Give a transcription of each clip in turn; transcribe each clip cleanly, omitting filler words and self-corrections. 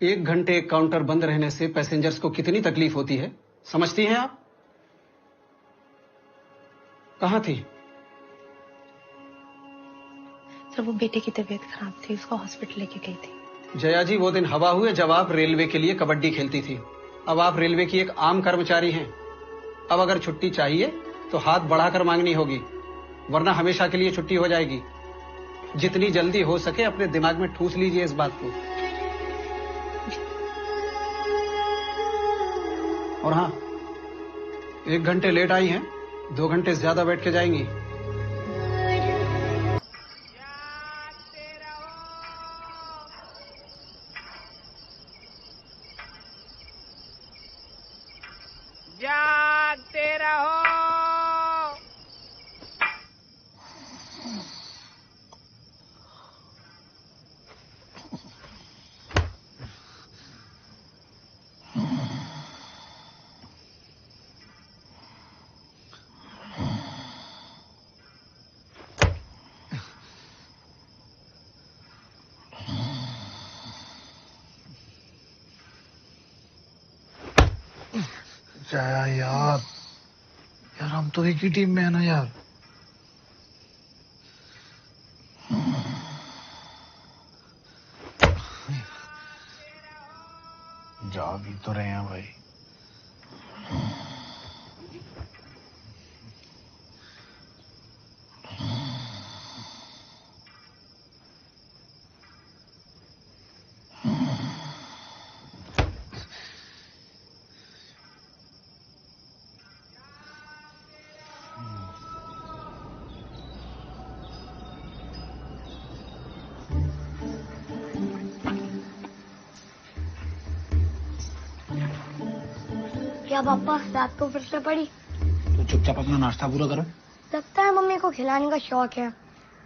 एक घंटे काउंटर बंद रहने से पैसेंजर्स को कितनी तकलीफ होती है, समझती हैं आप? कहां थी? सर वो बेटे की तबीयत खराब थी, उसको हॉस्पिटल लेके गई थी। जया जी, वो दिन हवा हुए जब आप रेलवे के लिए कबड्डी खेलती थी। अब आप रेलवे की एक आम कर्मचारी हैं। अब अगर छुट्टी चाहिए तो हाथ बढ़ाकर मांगनी होगी, वरना हमेशा के लिए छुट्टी हो जाएगी। जितनी जल्दी हो सके अपने दिमाग में ठूस लीजिए इस बात को। और हाँ, 1 घंटे लेट आई हैं, 2 घंटे ज्यादा बैठ के जाएंगी। जागते रहो। जया यार हम तो एक ही टीम में है ना यार। जा भी तो रहे हैं भाई। क्या पापा रात को फिर से पड़ी? तो चुपचाप अपना नाश्ता पूरा करो। लगता है मम्मी को खिलाने का शौक है।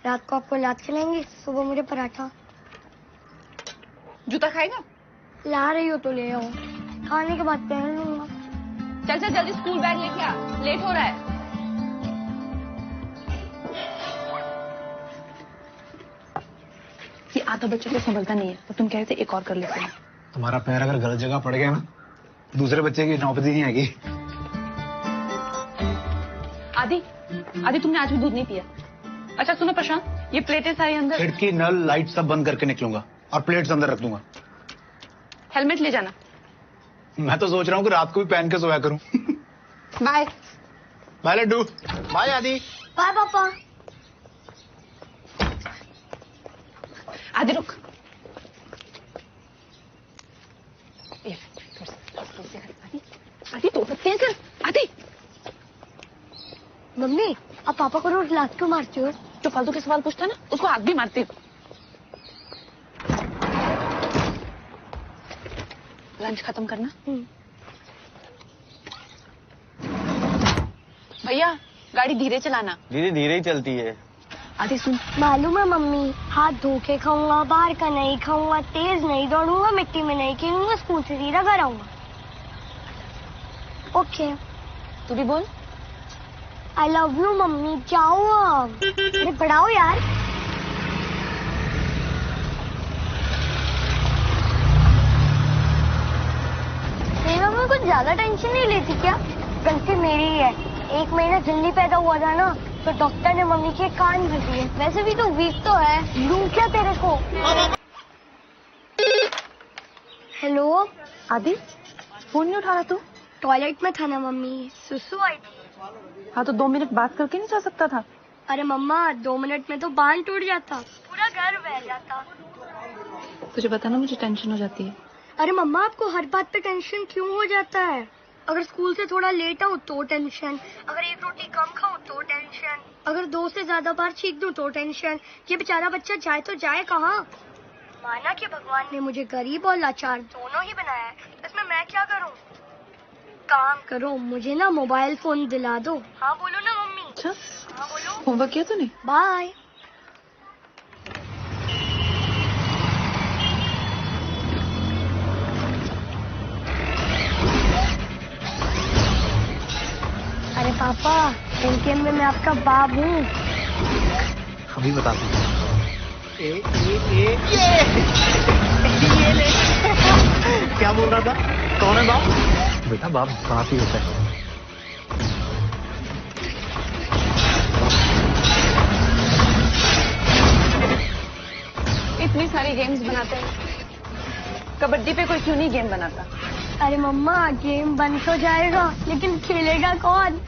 रात को आपको लात खिलाएंगी, सुबह मुझे पराठा। जूता खाएगा? ला रही हो तो ले आओ, खाने के बाद पहन लूंगा। चल चल जल्दी स्कूल बैग लेके आ, लेट हो रहा है। ये आधा बच्चों को समझता नहीं है, तो तुम कह रहे थे एक और कर लेते हैं। तुम्हारा पैर अगर गलत जगह पड़ गया ना, दूसरे बच्चे की नौबत ही नहीं आएगी। आदि तुमने आज भी दूध नहीं पिया? अच्छा सुनो प्रशांत, ये प्लेटें सारी अंदर। खिड़की नल लाइट सब बंद करके निकलूंगा और प्लेट्स अंदर रख दूंगा। हेलमेट ले जाना। मैं तो सोच रहा हूँ कि रात को भी पहन के सोया करूं। Bye bye Laddu. Bye Adi. Bye पापा। आदि रुक। आदि तो सकते हैं सर। आदि मम्मी, आप पापा को रोज लात क्यों मारती हो? जो फालतू के सवाल पूछता है ना, उसको हाथ भी मारती हूँ। लंच खत्म करना। भैया गाड़ी धीरे चलाना। दीदी धीरे ही चलती है। आदि सुन। मालूम है मम्मी, हाथ धो के खाऊंगा, बाहर का नहीं खाऊंगा, तेज नहीं दौड़ूंगा, मिट्टी में नहीं खेलूंगा, स्कूल से सीधा घर आऊंगा। ओके। तू भी बोल। आई लव यू मम्मी, जाओ अब। अरे बढ़ाओ यार। मेरी मम्मी कुछ ज्यादा टेंशन नहीं लेती क्या? गलती मेरी ही है। 1 महीना जल्दी पैदा हुआ था ना, तो डॉक्टर ने मम्मी के कान भर दिए। वैसे भी तो वीक तो है, लूं क्या तेरे को? हेलो आदि फोन नहीं उठा रहा तू? टॉयलेट में था ना मम्मी, सुसु आई थी। हाँ तो 2 मिनट बात करके नहीं जा सकता था? अरे मम्मा, 2 मिनट में तो बांध टूट जाता, पूरा घर बह जाता। तुझे पता ना मुझे टेंशन हो जाती है। अरे मम्मा, आपको हर बात पे टेंशन क्यों हो जाता है? अगर स्कूल से थोड़ा लेट आऊँ तो टेंशन, अगर 1 रोटी कम खाऊं तो टेंशन, अगर 2 से ज्यादा बार छींक दूं तो टेंशन। ये बेचारा बच्चा जाए तो जाए कहाँ? माना कि भगवान ने मुझे गरीब और लाचार दोनों ही बनाया है, इसमें मैं क्या करूँ? काम करो, मुझे ना मोबाइल फोन दिला दो। हाँ बोलो ना मम्मी। अच्छा हाँ बोलो। होमवर्क किया तूने? बाय। अरे पापा, एटीएम में मैं आपका बाप हूँ। अभी बताता हूँ। ये ले। क्या बोल रहा था? कौन है बाप? बेटा बाप बाप ही होता है। इतनी सारी गेम्स बनाते हैं, कबड्डी पे कोई क्यों नहीं गेम बनाता? अरे मम्मा, गेम बन तो जाएगा लेकिन खेलेगा कौन?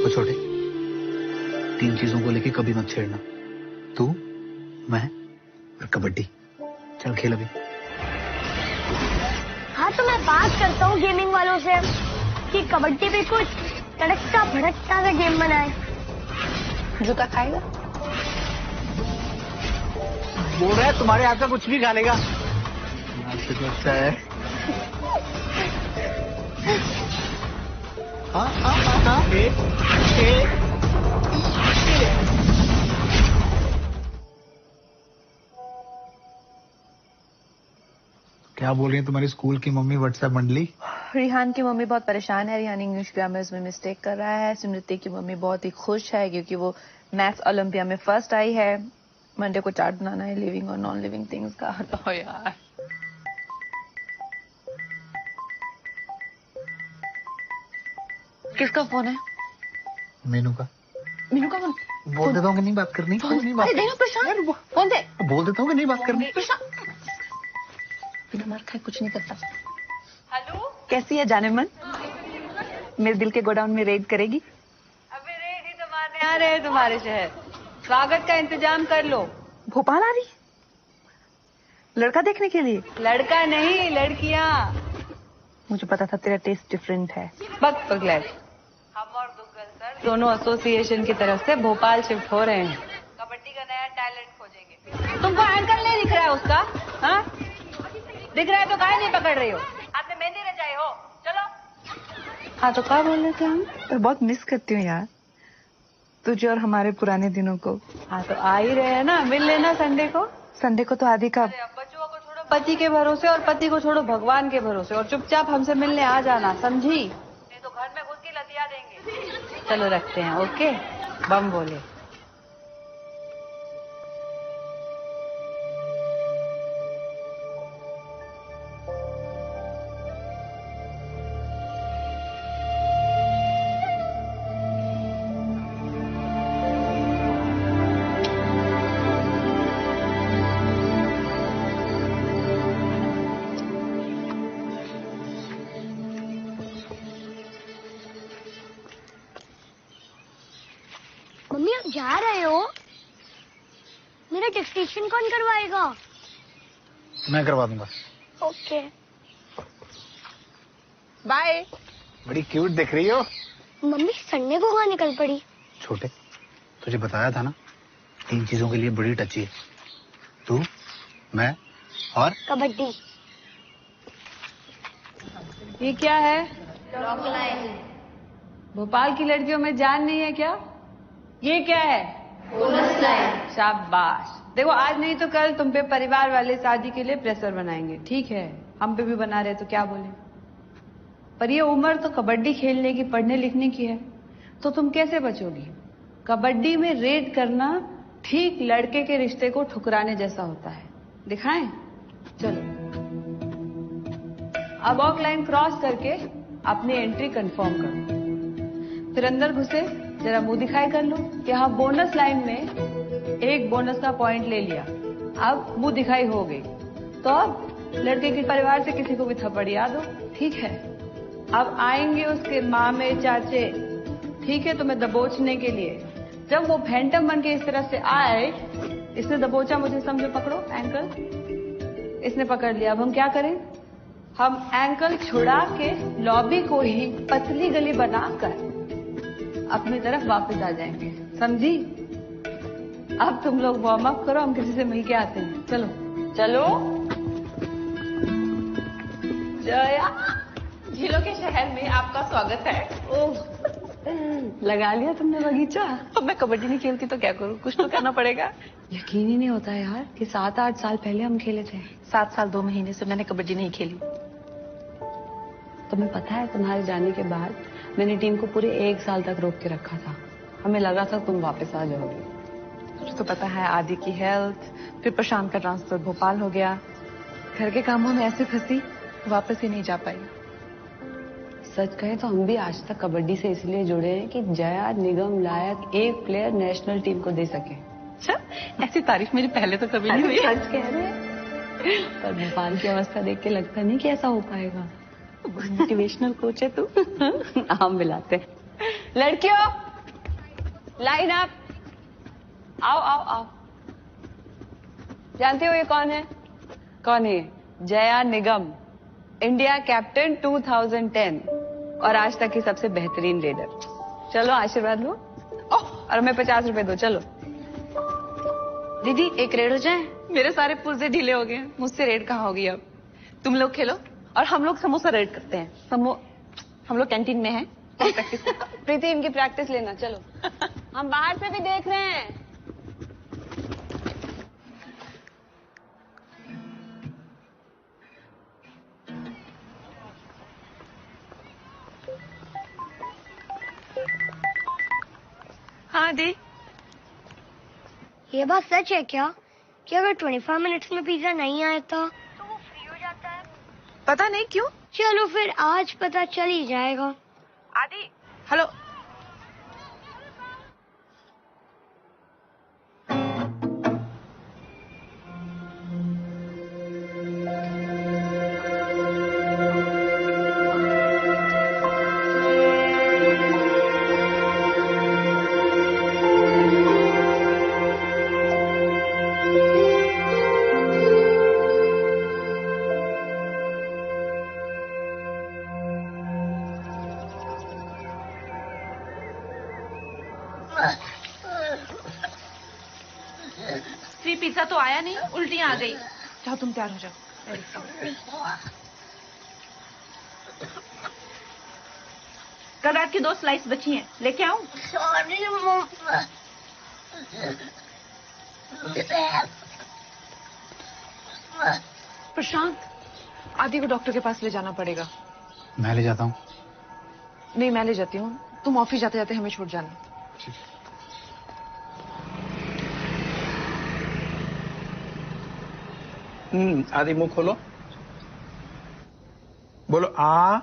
वो छोटे, 3 चीजों को लेके कभी मत छेड़ना। तू, मैं और कबड्डी। चल खेल अभी। हाँ तो मैं बात करता हूँ गेमिंग वालों से कि कबड्डी पे कुछ तड़कता भड़कता सा गेम बनाए। जूता खाएगा? बोल रहा है तुम्हारे हाथ का कुछ भी खा लेगा। आपसे तो अच्छा है। हाँ। क्या बोल रही है तुम्हारी स्कूल की मम्मी व्हाट्सएप मंडली? रिहान की मम्मी बहुत परेशान है। रिहान इंग्लिश ग्रामर्स में मिस्टेक कर रहा है। स्मृति की मम्मी बहुत ही खुश है क्योंकि वो मैथ्स ओलंपिया में फर्स्ट आई है। मंडे को चार्ट बनाना है लिविंग और नॉन लिविंग थिंग्स का। तो यार किसका फोन है? मीनू का। मीनू का फोन? बोल देता हूँ कि नहीं बात करनी। नहीं बात अरे प्रशांत, फोन दे। बोल देता हूँ कि नहीं बात करनी। बिना मार खाए कुछ नहीं करता। हेलो, कैसी है जाने मन? मेरे दिल के गोडाउन में रेड करेगी? अबे रेड ही तो मारने आ रहे हैं तुम्हारे शहर। स्वागत का इंतजाम कर लो। भोपाल आ रही? लड़का देखने के लिए? लड़का नहीं, लड़कियां। मुझे पता था तेरा टेस्ट डिफरेंट है। बक पगलैट। हम और दुग्गल सर दोनों एसोसिएशन की तरफ से भोपाल शिफ्ट हो रहे हैं। कबड्डी का नया टैलेंट खोजेंगे। तुमको एंकल नहीं दिख रहा है उसका? हाँ, दिख रहा है तो काहे नहीं पकड़ रही हो? हाथ में मेहंदी रचाई हो? चलो। हाँ तो क्या बोल रहे थे हम? तो बहुत मिस करती हूँ यार तुझे और हमारे पुराने दिनों को। हाँ तो आ ही रहे हैं ना, मिल लेना संडे को। संडे को तो आदि का। बच्चों को छोड़ो पति के भरोसे और पति को छोड़ो भगवान के भरोसे और चुपचाप हमसे मिलने आ जाना, समझी? नहीं तो घर में घुस के लतिया देंगे। चलो रखते हैं, ओके? बम बोले। मम्मी आप जा रहे हो? मेरा डिक्टेशन कौन करवाएगा? मैं करवा दूंगा। Okay bye. बड़ी क्यूट दिख रही हो। मम्मी संडे को कहाँ निकल पड़ी? छोटे, तुझे बताया था ना 3 चीजों के लिए बड़ी टची है। तू, मैं और कबड्डी। ये क्या है? भोपाल की लड़कियों में जान नहीं है क्या? ये क्या है? Bonus line. शाबाश। देखो आज नहीं तो कल तुम पे परिवार वाले शादी के लिए प्रेशर बनाएंगे, ठीक है? हम पे भी बना रहे तो क्या बोले? पर ये उम्र तो कबड्डी खेलने की, पढ़ने लिखने की है, तो तुम कैसे बचोगी? कबड्डी में रेड करना ठीक लड़के के रिश्ते को ठुकराने जैसा होता है। दिखाएं? चलो अब वॉक लाइन क्रॉस करके अपनी एंट्री कंफर्म करो, फिर अंदर घुसे जरा मुंह दिखाई कर लो। यहाँ बोनस लाइन में 1 बोनस का पॉइंट ले लिया, अब मुंह दिखाई हो गई, तो अब लड़के के परिवार से किसी को भी थप्पड़ याद दो, ठीक है? अब आएंगे उसके मामे चाचे, ठीक है, तुम्हें दबोचने के लिए। जब वो फैंटम बन के इस तरफ से आए, इसने दबोचा मुझे, समझो, पकड़ो एंकल, इसने पकड़ लिया। अब हम क्या करें? हम एंकल छुड़ा के लॉबी को ही पतली गली बनाकर अपनी तरफ वापस आ जाएंगे, समझी? अब तुम लोग वार्म अप करो, हम किसी से मिल के आते हैं। चलो चलो। जया, झीलों के शहर में आपका स्वागत है। ओह, लगा लिया तुमने बगीचा? अब मैं कबड्डी नहीं खेलती तो क्या करूँ? कुछ तो करना पड़ेगा। यकीन ही नहीं होता यार कि 7-8 साल पहले हम खेले थे। 7 साल 2 महीने से मैंने कबड्डी नहीं खेली। तुम्हें पता है तुम्हारे जाने के बाद मैंने टीम को पूरे 1 साल तक रोक के रखा था। हमें लगा था तुम वापस आ जाओगे। मुझे तो पता है आदि की हेल्थ, फिर प्रशांत का ट्रांसफर भोपाल हो गया, घर के कामों में ऐसे फंसी वापस ही नहीं जा पाई। सच कहें तो हम भी आज तक कबड्डी से इसलिए जुड़े हैं कि जया निगम लायक एक प्लेयर नेशनल टीम को दे सके। अच्छा, ऐसी तारीफ मेरी पहले तो कभी नहीं हुई। सच कह रहे हैं। पर भोपाल की अवस्था देख के लगता नहीं कि ऐसा हो पाएगा। मोटिवेशनल कोच है तू। हम मिलाते हैं। लड़कियों लाइन अप, आओ आओ आओ। जानते हो ये कौन है? कौन है? जया निगम, इंडिया कैप्टन 2010 और आज तक की सबसे बेहतरीन लीडर। चलो आशीर्वाद लो। और हमें 50 रुपए दो। चलो दीदी एक रेड हो जाए। मेरे सारे पुर्जे ढीले हो गए, मुझसे रेड कहाँ होगी अब। तुम लोग खेलो और हम लोग समोसा रेड करते हैं। हम लोग कैंटीन में हैं। प्रीति इनकी प्रैक्टिस लेना। चलो हम बाहर से भी देख रहे हैं। हाँ दी। ये बात सच है क्या कि अगर 25 मिनट्स में पिज्जा नहीं आया था तो वो फ्री हो जाता है? पता नहीं क्यों। चलो फिर आज पता चल ही जाएगा। आदि हेलो। फ्री पिज्जा तो आया नहीं, उल्टियां आ गई। जाओ तुम तैयार हो जाओ। कल रात की 2 स्लाइस बची हैं, लेके आऊं? सॉरी प्रशांत, आदि को डॉक्टर के पास ले जाना पड़ेगा। मैं ले जाता हूँ। नहीं मैं ले जाती हूँ, तुम ऑफिस जाते जाते हमें छोड़ जाना। ठीक है। आदि मुंह खोलो, बोलो आ।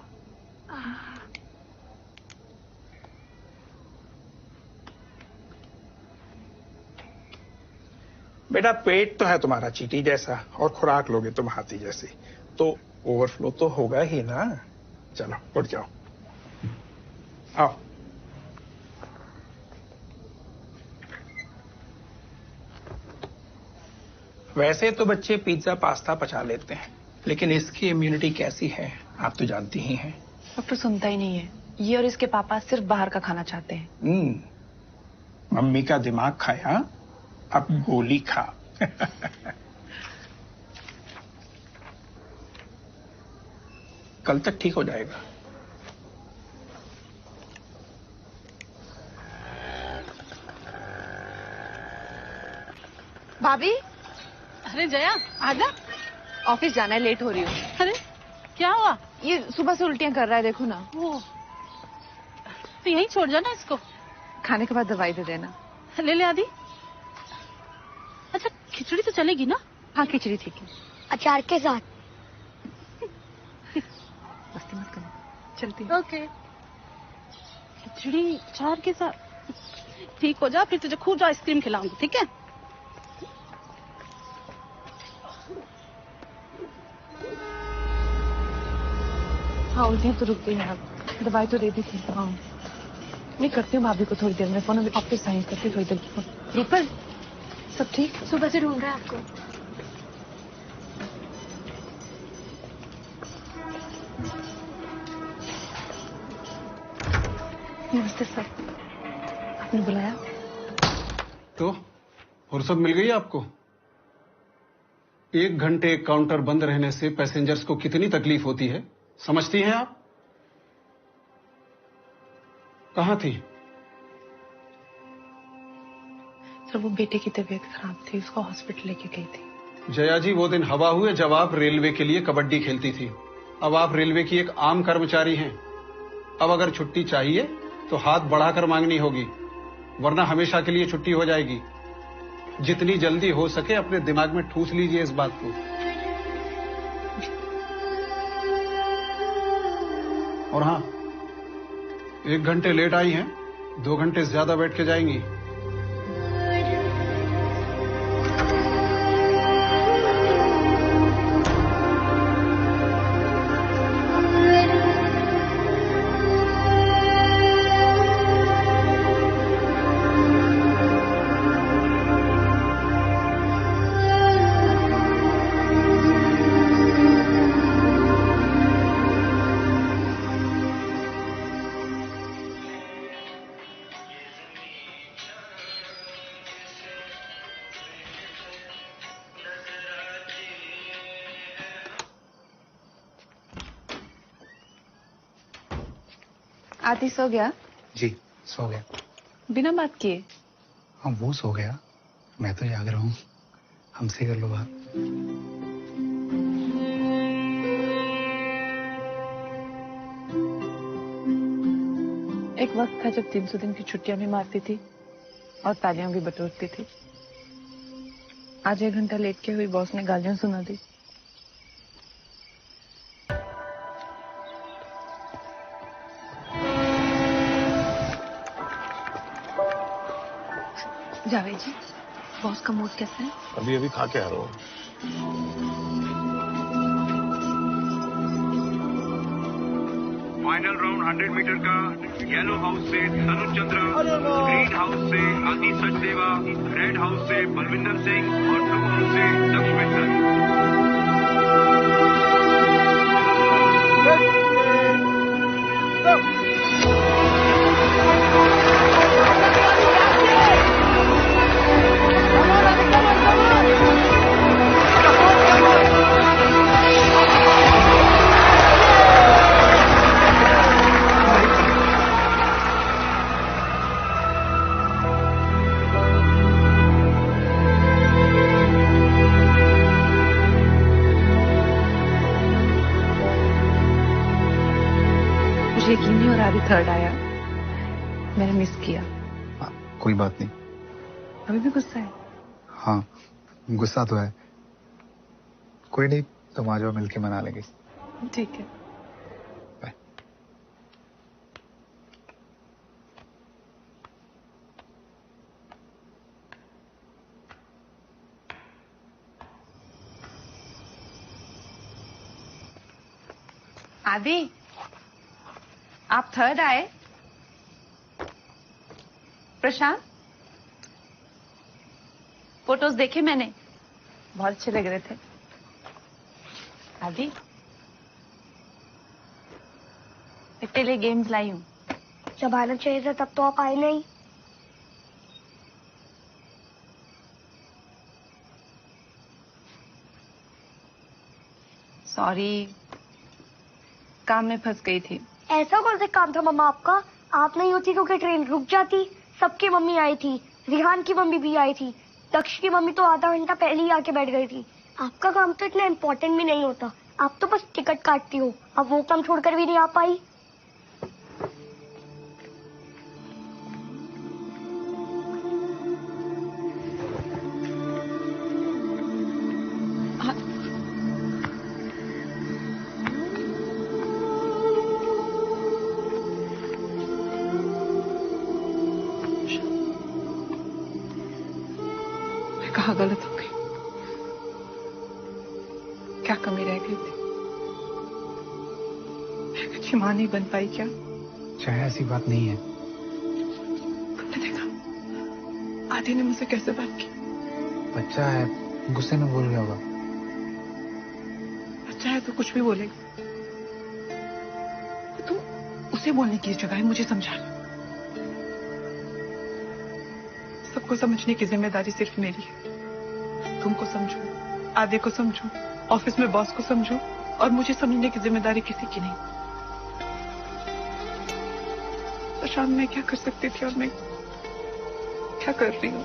बेटा पेट तो है तुम्हारा चींटी जैसा और खुराक लोगे तुम हाथी जैसी, तो ओवरफ्लो तो होगा ही ना। चलो उठ जाओ, आओ। वैसे तो बच्चे पिज्जा पास्ता पचा लेते हैं, लेकिन इसकी इम्यूनिटी कैसी है आप तो जानती ही हैं। डॉक्टर सुनता ही नहीं है। ये और इसके पापा सिर्फ बाहर का खाना चाहते हैं। मम्मी का दिमाग खाया, अब गोली खा। कल तक ठीक हो जाएगा। भाभी अरे जया आजा। ऑफिस जाना है, लेट हो रही हूँ। अरे क्या हुआ? ये सुबह से उल्टियां कर रहा है, देखो ना। वो तो यहीं छोड़ जाना इसको, खाने के बाद दवाई दे देना। ले ले आदि। अच्छा खिचड़ी तो चलेगी ना? हाँ खिचड़ी ठीक है, अचार के साथ। मस्ती मत करना, चलती हूँ। ओके। खिचड़ी अचार के साथ ठीक हो जा, फिर तुझे खूब आइसक्रीम खिलाऊंगी, ठीक है? हाँ उल्टियां तो रुक गई हैं, अब दवाई तो दे दी थी। हाँ मैं करती हूँ भाभी को थोड़ी देर में फोन, अभी ऑफिस साइन करती हूँ थोड़ी देर की फोन। रूपल सब ठीक? सुबह से ढूंढ रहा है आपको। नमस्ते सर, आपने बुलाया? तो फुर्सत मिल गई आपको? 1 घंटे काउंटर बंद रहने से पैसेंजर्स को कितनी तकलीफ होती है, समझती हैं आप? कहां थी? सर वो बेटे की तबीयत खराब थी, उसको हॉस्पिटल लेके गई थी। जया जी वो दिन हवा हुए जब आप रेलवे के लिए कबड्डी खेलती थी। अब आप रेलवे की एक आम कर्मचारी हैं। अब अगर छुट्टी चाहिए तो हाथ बढ़ाकर मांगनी होगी, वरना हमेशा के लिए छुट्टी हो जाएगी। जितनी जल्दी हो सके अपने दिमाग में ठूस लीजिए इस बात को। और हाँ, 1 घंटे लेट आई हैं, 2 घंटे ज्यादा बैठ के जाएंगी। आदि सो गया? जी सो गया। बिना बात किए? हाँ वो सो गया, मैं तो जाग रहा हूँ। हमसे कर लो बात। एक वक्त था जब 300 दिन की छुट्टियां भी मारती थी और तालियां भी बटोरती थी। आज 1 घंटा लेट के हुई बॉस ने गालियां सुना दी। जावेद जी, बॉस का मूड कैसा है? अभी अभी खा के आ रहा हूँ। फाइनल राउंड 100 मीटर का येलो हाउस से तनुज चंद्रा, ग्रीन हाउस से आदि सचदेवा, रेड हाउस से बलविंदर सिंह और ब्लू हाउस से लक्ष्मेंद्र। यकीन नहीं हो रहा, अभी थर्ड आया। मैंने मिस किया। कोई बात नहीं। अभी भी गुस्सा है? हाँ गुस्सा तो है। कोई नहीं, तुम आ जाओ, मिलके मना लेंगे। ठीक है। बाय। आदि, आप थर्ड आए? प्रशांत, फोटोज देखे मैंने, बहुत अच्छे लग रहे थे। आदि, इतने लिए गेम्स लाई हूँ। जब आना चाहिए था तब तो आप आए नहीं। सॉरी, काम में फंस गई थी। ऐसा कौन सा काम था मम्मा आपका? आप नहीं होती तो क्या ट्रेन रुक जाती? सबकी मम्मी आई थी, रिहान की मम्मी भी आई थी, दक्ष की मम्मी तो आधा घंटा पहले ही आके बैठ गई थी। आपका काम तो इतना इम्पोर्टेंट भी नहीं होता, आप तो बस टिकट काटती हो। अब वो काम छोड़कर भी नहीं आ पाई। कहाँ गलत हो गई? क्या कमी रह गई थी? एक अच्छी मां नहीं बन पाई क्या? चाहे ऐसी बात नहीं है। तुमने देखा आदि ने मुझसे कैसे बात की? बच्चा है, गुस्से में बोल गया होगा। बच्चा है तो कुछ भी बोलेगा। तुम उसे बोलने की जगह है मुझे समझाना। सबको समझने की जिम्मेदारी सिर्फ मेरी है। तुमको समझो, आदि को समझो, ऑफिस में बॉस को समझो, और मुझे समझने की जिम्मेदारी किसी की नहीं। प्रशांत, मैं क्या कर सकती थी और मैं क्या कर रही हूँ?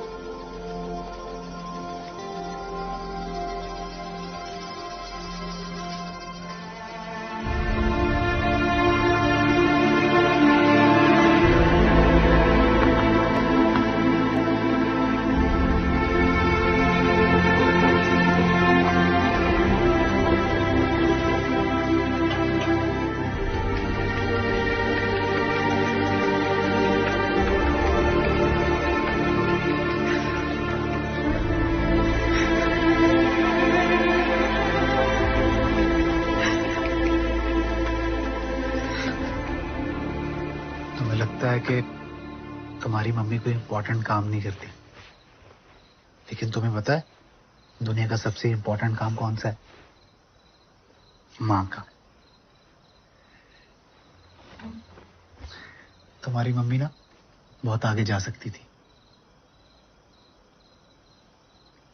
है कि तुम्हारी मम्मी कोई इम्पोर्टेंट काम नहीं करती, लेकिन तुम्हें पता है दुनिया का सबसे इम्पोर्टेंट काम कौन सा है? माँ का। तुम्हारी मम्मी ना बहुत आगे जा सकती थी,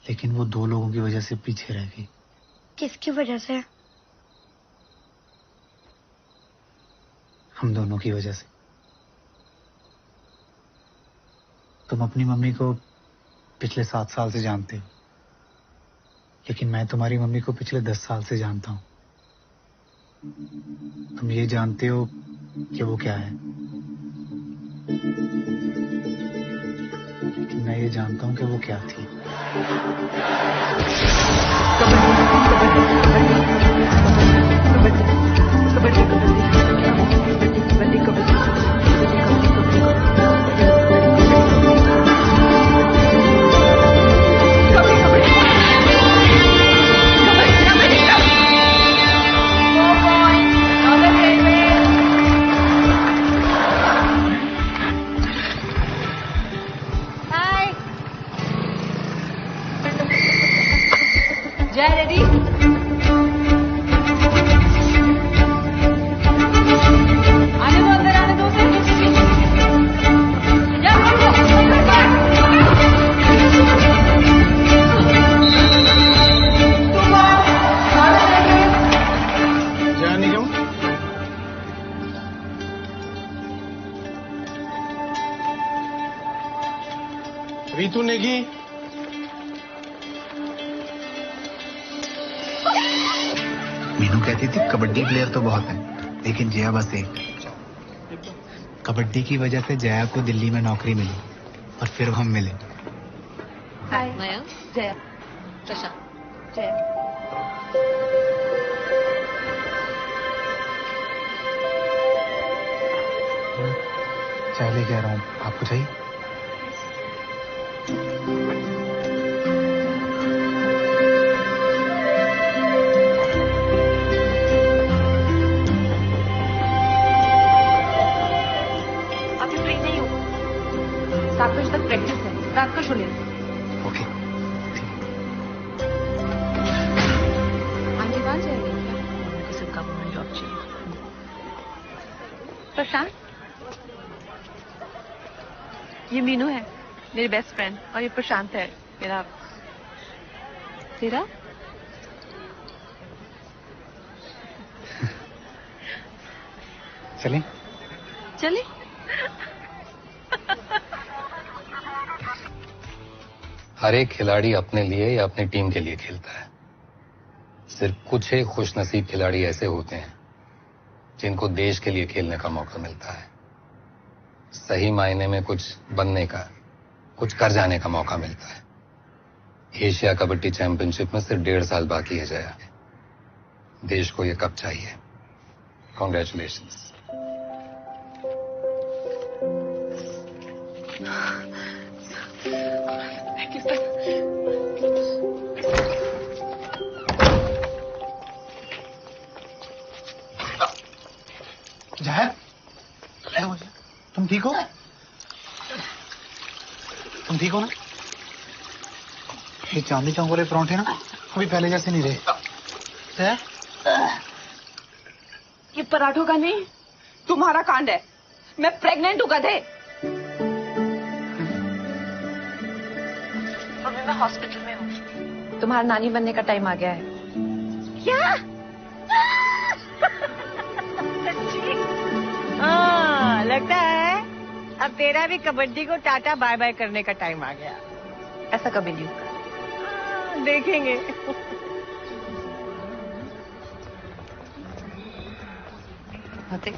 लेकिन वो 2 लोगों की वजह से पीछे रह गई। किसकी वजह से? हम दोनों की वजह से। तुम अपनी मम्मी को पिछले 7 साल से जानते हो, लेकिन मैं तुम्हारी मम्मी को पिछले 10 साल से जानता हूं। तुम ये जानते हो कि वो क्या है, लेकिन मैं ये जानता हूं कि वो क्या थी। जय रेडी? आने दो, अंदर आने दो उसे। जा, जय निगम। रीतू नेगी। मीनू कहती थी कबड्डी प्लेयर तो बहुत है, लेकिन जया बस एक। कबड्डी की वजह से जया को दिल्ली में नौकरी मिली और फिर हम मिले। हाय मयंक, जया। प्रशांत। जया। चाय लेके आ रहा हूँ, आपको चाहिए? अभी फ्री नहीं हूँ, 7 बजे तक प्रैक्टिस है, रात का शो ले। ओके। आगे कहाँ जाएगी? उनको सिर्फ गवर्नमेंट जॉब चाहिए। प्रशांत, ये मीनू है, मेरी बेस्ट फ्रेंड, और ये प्रशांत है, मेरा। तेरा? चलें? चले। हर एक खिलाड़ी अपने लिए या अपनी टीम के लिए खेलता है। सिर्फ कुछ ही खुशनसीब खिलाड़ी ऐसे होते हैं जिनको देश के लिए खेलने का मौका मिलता है, सही मायने में कुछ बनने का, कुछ कर जाने का मौका मिलता है। एशिया कबड्डी चैंपियनशिप में सिर्फ 1.5 साल बाकी है जया। देश को ये कप चाहिए। कॉन्ग्रेचुलेशंस। जया, तुम ठीक हो? तुम ठीक हो ना? ये चांदी चौक वाले परांठे ना अभी पहले जैसे नहीं रहे। जया, ये पराठों का नहीं, तुम्हारा कांड है। मैं प्रेग्नेंट हूँ गधे। अभी मैं हॉस्पिटल में हूँ। तुम्हारा नानी बनने का टाइम आ गया है। क्या? हाँ, लगता है अब तेरा भी कबड्डी को टाटा बाय बाय करने का टाइम आ गया। ऐसा कभी नहीं होगा। देखेंगे।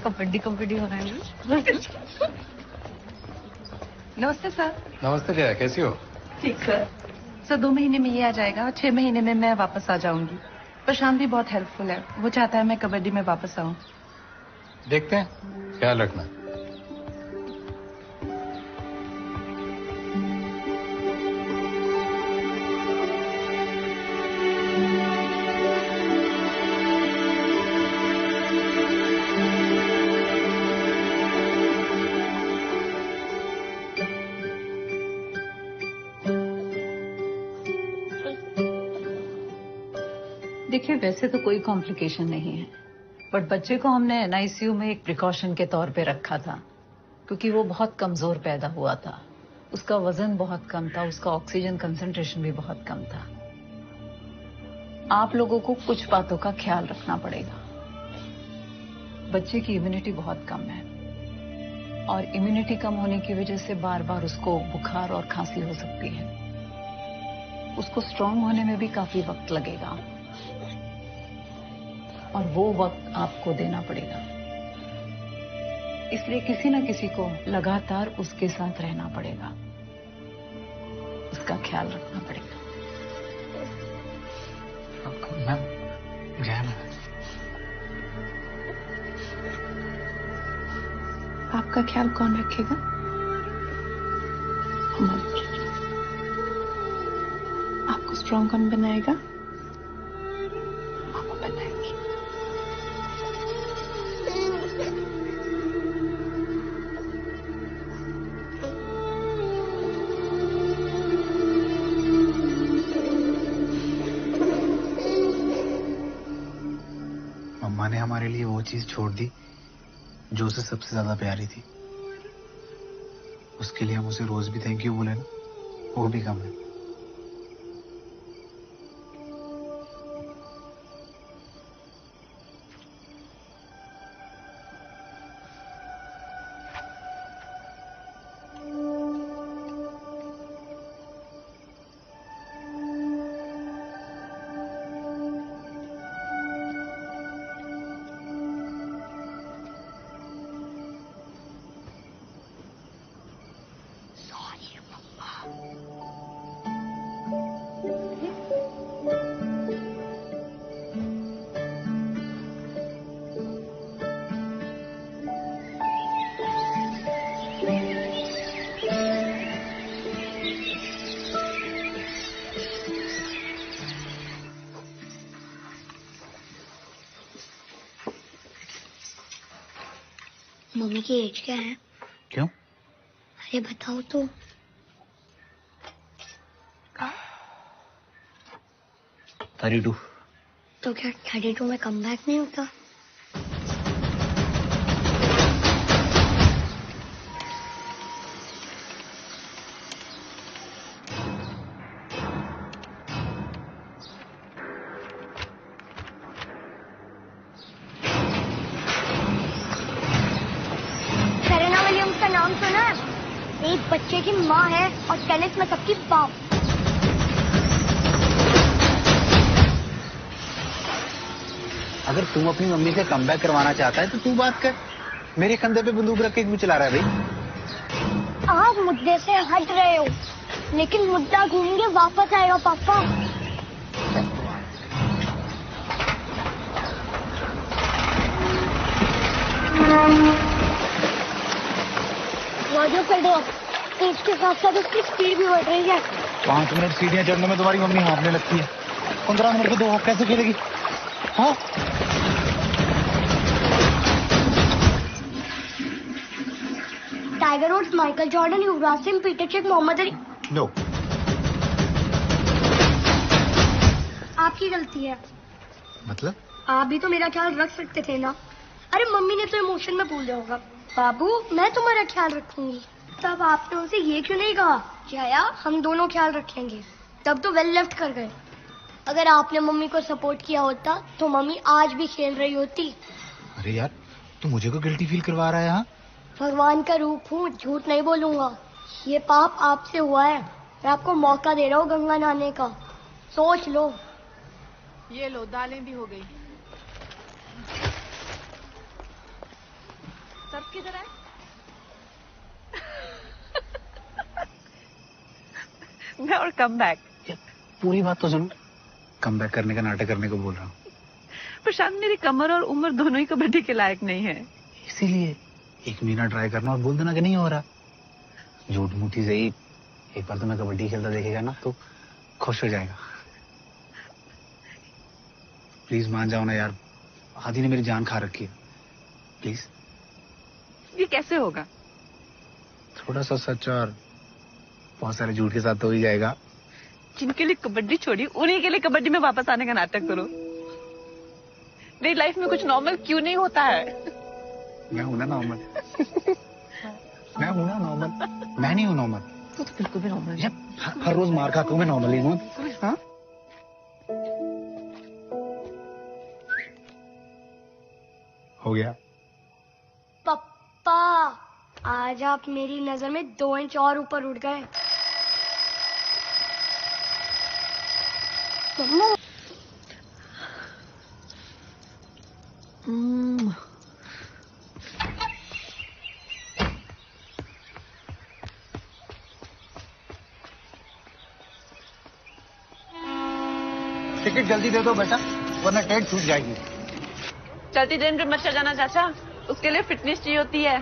कबड्डी कबड्डी हो रहा है। नमस्ते सर। नमस्ते जया, कैसी हो? ठीक सर। सर 2 महीने में ये आ जाएगा और 6 महीने में मैं वापस आ जाऊंगी। प्रशांत भी बहुत हेल्पफुल है, वो चाहता है मैं कबड्डी में वापस आऊं। देखते हैं, ख्याल रखना। देखिए वैसे तो कोई कॉम्प्लिकेशन नहीं है, बट बच्चे को हमने एनआईसीयू में एक प्रिकॉशन के तौर पे रखा था क्योंकि वो बहुत कमजोर पैदा हुआ था। उसका वजन बहुत कम था, उसका ऑक्सीजन कंसंट्रेशन भी बहुत कम था। आप लोगों को कुछ बातों का ख्याल रखना पड़ेगा। बच्चे की इम्यूनिटी बहुत कम है और इम्यूनिटी कम होने की वजह से बार बार उसको बुखार और खांसी हो सकती है। उसको स्ट्रांग होने में भी काफी वक्त लगेगा और वो वक्त आपको देना पड़ेगा। इसलिए किसी न किसी को लगातार उसके साथ रहना पड़ेगा, उसका ख्याल रखना पड़ेगा। मैम जैन, आपका ख्याल कौन रखेगा? आपको स्ट्रांग कौन बनाएगा? आपको बनाएगी। मम्मा ने हमारे लिए वो चीज छोड़ दी जो उसे सबसे ज्यादा प्यारी थी। उसके लिए हम उसे रोज भी थैंक यू बोले ना, वो भी कम है। मम्मी की एज क्या है? क्यों? अरे बताओ तो। 32। तो क्या 32 में कमबैक नहीं होता? नाम सुना है? एक बच्चे की माँ है और टेनिस में सबकी बाप। अगर तुम अपनी मम्मी से कमबैक करवाना चाहता है तो तू बात कर। मेरे कंधे पे बंदूक रख के क्यों चला रहा है भाई? आप मुद्दे से हट रहे हो, लेकिन मुद्दा घूम के वापस आएगा पापा। इसके साथ साथ उसकी स्पीड भी बढ़ रही है। 5 मिनट सीढ़ियां चढ़ने में तुम्हारी मम्मी हाँफने लगती है। 15 मिनट को 2 हाथ कैसे खेलेगी? हाँ Tiger Woods, Michael Jordan, Yuvraj Singh, Peter Cech, Muhammad Ali. No, आपकी गलती है। मतलब? आप भी तो मेरा ख्याल रख सकते थे ना। अरे मम्मी ने तो इमोशन में भूल दिया होगा। बाबू मैं तुम्हारा ख्याल रखूंगी। तब आपने उनसे ये क्यों नहीं कहा जया हम दोनों ख्याल रखेंगे? तब तो वेल लेफ्ट कर गए। अगर आपने मम्मी को सपोर्ट किया होता तो मम्मी आज भी खेल रही होती। अरे यार तू मुझे को गिल्टी फील करवा रहा है यहाँ? भगवान का रूप हूँ, झूठ नहीं बोलूंगा। ये पाप आपसे हुआ है। मैं आपको मौका दे रहा हूँ गंगा नहाने का, सोच लो। ये लो दालें भी हो गई। सब किधर है? मैं और कम बैक। पूरी बात तो सुनो। कम बैक करने का नाटक करने को बोल रहा हूँ। प्रशांत मेरी कमर और उम्र दोनों ही कबड्डी के लायक नहीं है। इसीलिए 1 महीना ट्राई करना और बोल देना कि नहीं हो रहा। झूठ मूठी से ही एक बार तो मैं कबड्डी खेलता देखेगा ना तो खुश हो जाएगा। प्लीज मान जाओ ना यार, आदि ने मेरी जान खा रखी है। प्लीज। ये कैसे होगा? थोड़ा सा सच और बहुत सारे झूठ के साथ तो हो ही जाएगा। जिनके लिए कबड्डी छोड़ी उन्हीं के लिए कबड्डी में वापस आने का नाटक करो। मेरी लाइफ में कुछ नॉर्मल क्यों नहीं होता है? मैं हूं ना नॉर्मल। मैं हूं ना नॉर्मल। मैं नहीं हूं नॉर्मल। तू तो बिल्कुल भी नॉर्मल है। हर रोज मार खाता हूं मैं, नॉर्मल ही हूं। हाँ? हो गया। पप्पा, आज आप मेरी नजर में 2 इंच और ऊपर उठ गए। टिकट जल्दी दे दो बेटा, वरना ट्रेन छूट जाएगी। चलती ट्रेन पे मत चढ़ जाना चाचा, उसके लिए फिटनेस चाहिए होती है।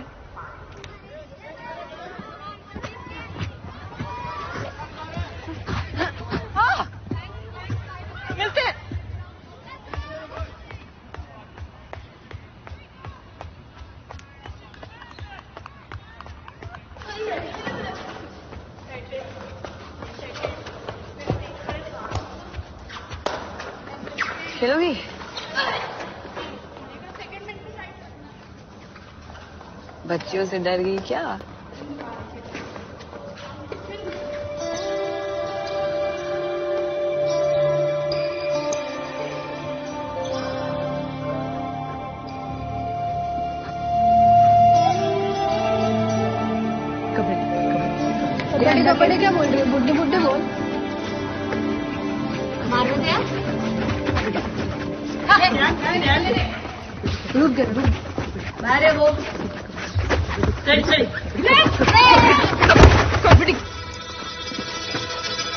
मिलते हैं। खेलोगी? बच्चियों से डर गई क्या? कबड्डी क्या बोल रही है? बुड्ढी बुड्ढी बोल। मारो क्या? रुक गया, रुक। अरे वो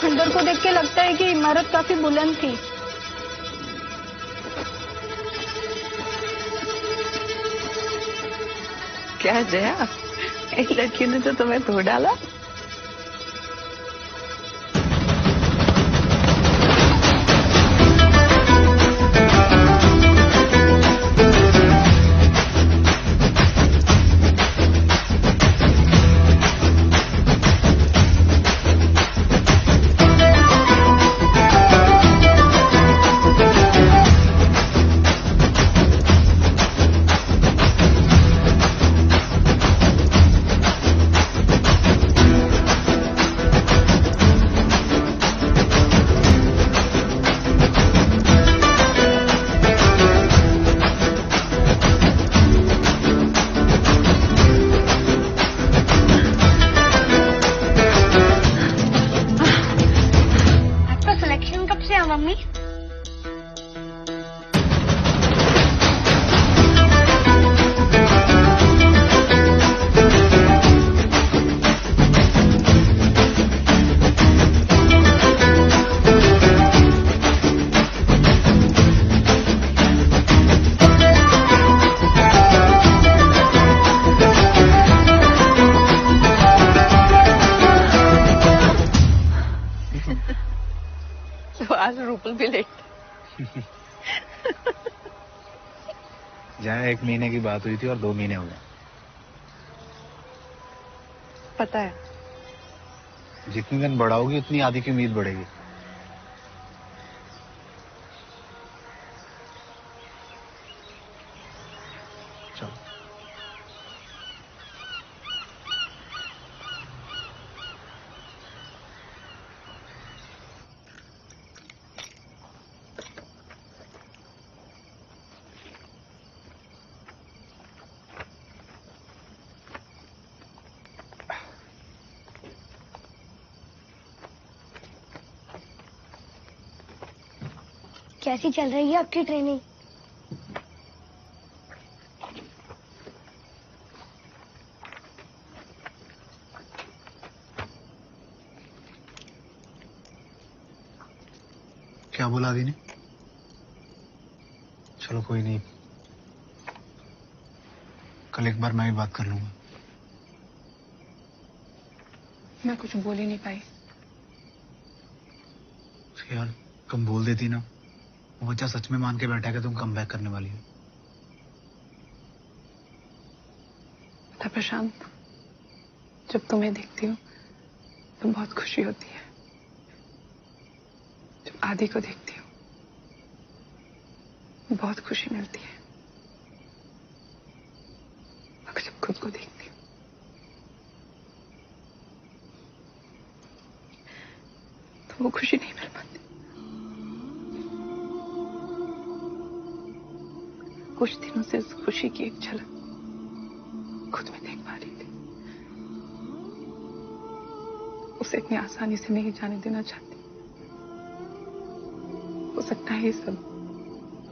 खंडर को देख के लगता है कि इमारत काफी बुलंद थी। क्या जया, एक लड़की ने तो तुम्हें धो डाला। मम्मी तो आज रूपल भी लेट। जहाँ 1 महीने की बात हुई थी और 2 महीने हो गए। पता है, जितनी दिन बढ़ाओगी उतनी आधी की उम्मीद बढ़ेगी। चलो कैसी चल रही है आपकी ट्रेनिंग? क्या बोला अभी ने? चलो कोई नहीं, कल एक बार मैं भी बात कर लूंगा। मैं कुछ बोल ही नहीं पाई। यार तुम बोल देती ना, वो बच्चा सच में मान के बैठा है कि तुम कम बैक करने वाली हो। पता प्रशांत, जब तुम्हें देखती हूँ तो बहुत खुशी होती है। जब आदि को देखती हूँ बहुत खुशी मिलती है मगर जब खुद को देखती हूँ तो वो खुशी नहीं मिल पाती। कुछ दिनों से इस खुशी की एक झलक खुद में देख पा रही थी। उसे इतनी आसानी से नहीं जाने देना चाहती। हो सकता है ये सब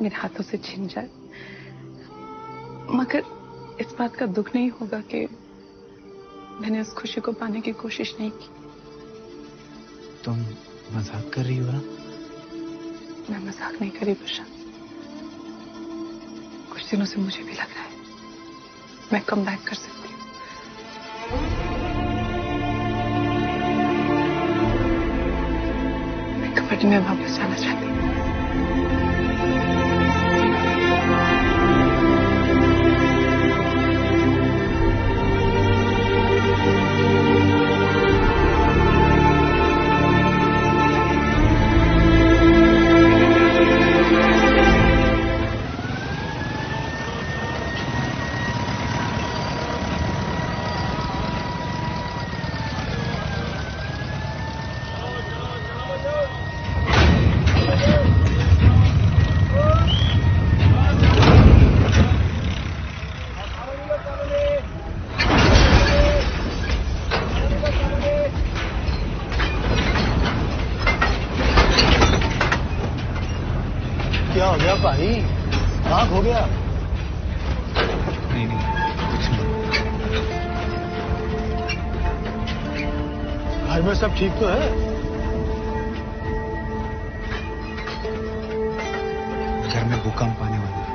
मेरे हाथों से छिन जाए मगर इस बात का दुख नहीं होगा कि मैंने उस खुशी को पाने की कोशिश नहीं की। तुम मजाक कर रही हो ना? मैं मजाक नहीं कर रही प्रशांत। कुछ दिनों से मुझे भी लग रहा है मैं कम बैक कर सकती हूँ। मैं कबड्डी में वापस जाना चाहती हूँ। क्या हो गया भाई? आँख हो गया? नहीं कुछ नहीं। घर में सब ठीक तो है? घर में भूकंप आने वाला है।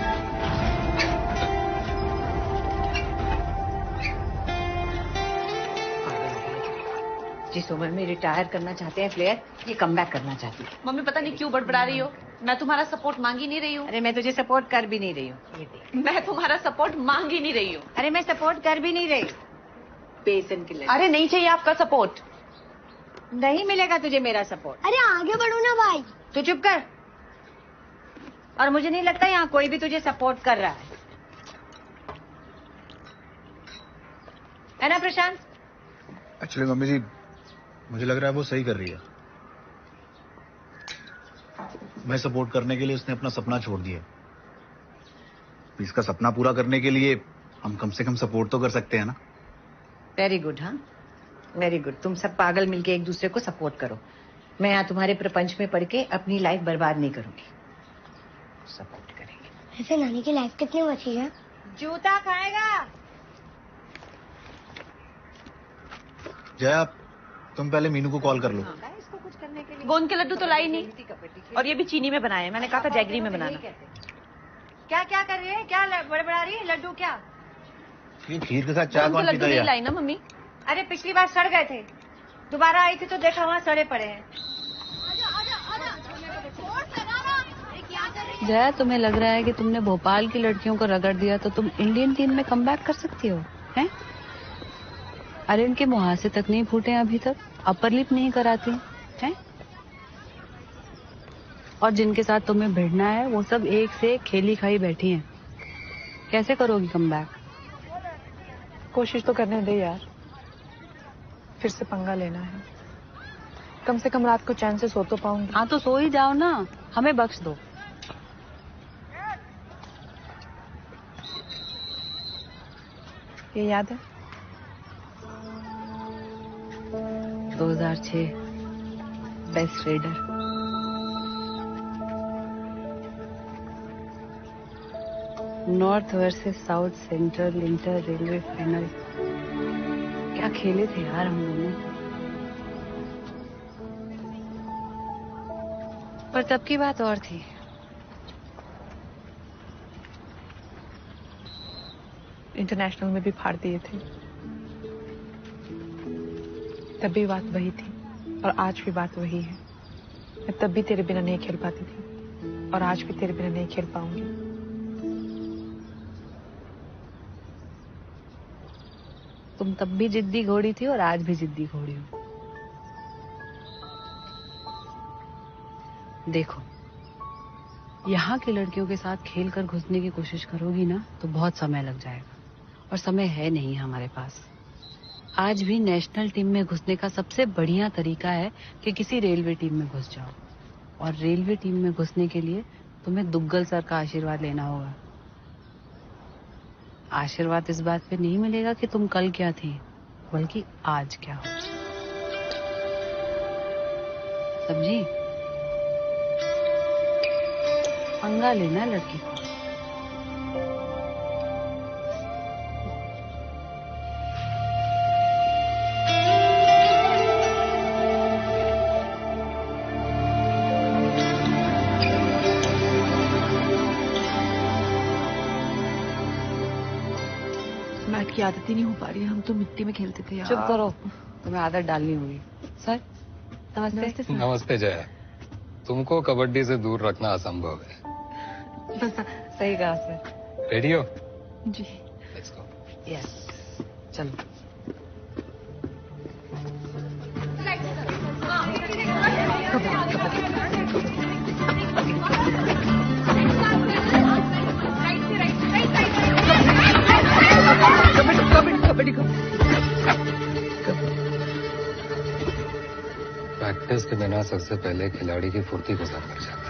जिस उम्र में रिटायर करना चाहते हैं प्लेयर, ये कम बैक करना चाहती है। मम्मी पता नहीं क्यों बड़बड़ा रही हो। मैं तुम्हारा सपोर्ट मांग ही नहीं रही हूँ। अरे मैं तुझे सपोर्ट कर भी नहीं रही हूँ। ये देख। मैं तुम्हारा सपोर्ट मांग ही नहीं रही हूँ। अरे मैं सपोर्ट कर भी नहीं रही। बेसन के लिए। अरे नहीं चाहिए आपका सपोर्ट। नहीं मिलेगा तुझे मेरा सपोर्ट। अरे आगे बढ़ो ना भाई। तू चुप कर। और मुझे नहीं लगता यहाँ कोई भी तुझे सपोर्ट कर रहा है ना प्रशांत? एक्चुअली मम्मी जी मुझे लग रहा है वो सही कर रही है। मैं सपोर्ट करने के लिए उसने अपना सपना छोड़ दिया। इसका सपना पूरा करने के लिए हम कम से कम सपोर्ट तो कर सकते हैं ना। Very good. हाँ वेरी गुड। तुम सब पागल मिलके एक दूसरे को सपोर्ट करो। मैं यहाँ तुम्हारे प्रपंच में पढ़ के अपनी लाइफ बर्बाद नहीं करूंगी। सपोर्ट करेंगे। ऐसे नानी की लाइफ कितनी बची है? जूता खाएगा। जया तुम पहले मीनू को कॉल कर लो। इसको कुछ करने के लिए गोंद के लड्डू तो लाई नहीं, और ये भी चीनी में बनाए। मैंने कहा था जैगरी में बनाना। क्या क्या कर रही है? क्या बड़बड़ा रही है? लड्डू क्या? ये खीर के साथ चाय कौन पीता है? नहीं लाई ना मम्मी। अरे पिछली बार सड़ गए थे, दोबारा आई थी तो देखा वहाँ सड़े पड़े हैं। जया तुम्हें लग रहा है कि तुमने भोपाल की लड़कियों को रगड़ दिया तो तुम इंडियन टीम में कमबैक कर सकती हो, हैं? अरे इनके मुहासे तक नहीं फूटे अभी तक, अपर लिप नहीं कराती हैं? और जिनके साथ तुम्हें भिड़ना है वो सब एक से एक खेली खाई बैठी हैं। कैसे करोगी कमबैक? कोशिश तो करने दे यार। फिर से पंगा लेना है। कम से कम रात को चैन से सो तो पाऊंगी। हाँ तो सो ही जाओ ना, हमें बख्श दो। ये याद है 2006 best raider. North versus south central inter railway final. क्या खेले थे यार हम दोनों। पर तब की बात और थी। इंटरनेशनल में भी फाड़ दिए थे। तब भी बात वही थी और आज भी बात वही है। मैं तब भी तेरे बिना नहीं खेल पाती थी और आज भी तेरे बिना नहीं खेल पाऊंगी। तुम तब भी जिद्दी घोड़ी थी और आज भी जिद्दी घोड़ी हो। देखो यहाँ की लड़कियों के साथ खेल कर घुसने की कोशिश करोगी ना तो बहुत समय लग जाएगा और समय है नहीं हमारे पास। आज भी नेशनल टीम में घुसने का सबसे बढ़िया तरीका है कि किसी रेलवे टीम में घुस जाओ, और रेलवे टीम में घुसने के लिए तुम्हें दुग्गल सर का आशीर्वाद लेना होगा। आशीर्वाद इस बात पे नहीं मिलेगा कि तुम कल क्या थी, बल्कि आज क्या हो। समझी? पंगा लेना है लड़की को। मैट की आदत ही नहीं हो पा रही है। हम तो मिट्टी में खेलते थे यार। चुप करो, तुम्हें आदत डालनी होगी। सर नमस्ते। नमस्ते जया, तुमको कबड्डी से दूर रखना असंभव है। बस सही कहा सर। रेडी हो? जी। Let's go. यस, चलो। प्रैक्टिस के बिना सबसे पहले खिलाड़ी की फुर्ती को कम कर जाता है।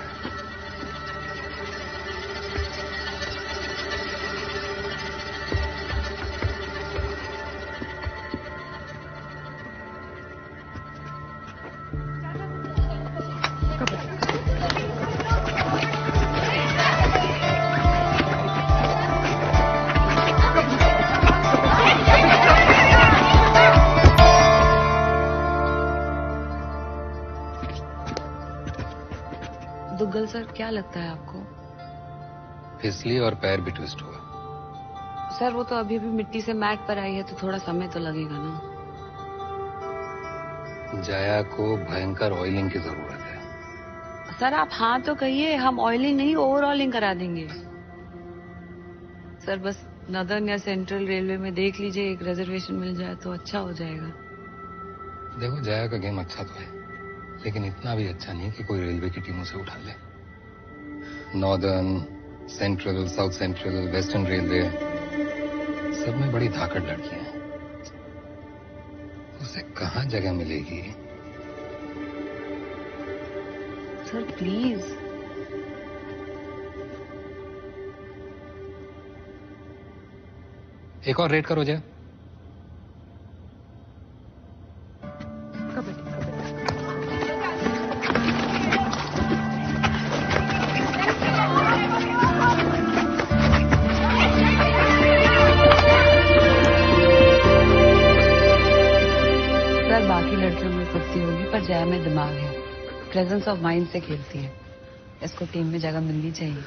दुग्गल सर, क्या लगता है आपको? फिसली और पैर भी ट्विस्ट हुआ। सर वो तो अभी अभी मिट्टी से मैट पर आई है, तो थोड़ा समय तो लगेगा ना। जया को भयंकर ऑयलिंग की जरूरत है। सर आप हाँ तो कहिए, हम ऑयलिंग नहीं ओवरऑलिंग करा देंगे। सर बस नदर्न या सेंट्रल रेलवे में देख लीजिए, एक रिजर्वेशन मिल जाए तो अच्छा हो जाएगा। देखो जया का गेम अच्छा तो है, लेकिन इतना भी अच्छा नहीं कि कोई रेलवे की टीमों से उठा ले। Northern, central, south central, western railway, सब में बड़ी धाकड़ लड़कियां हैं। उसे कहाँ जगह मिलेगी? Sir please. एक और रेट करो जया। बाकी लड़कियों में फुर्ती होगी, पर जया में दिमाग है, प्रेजेंस ऑफ माइंड से खेलती है। इसको टीम में जगह मिलनी चाहिए।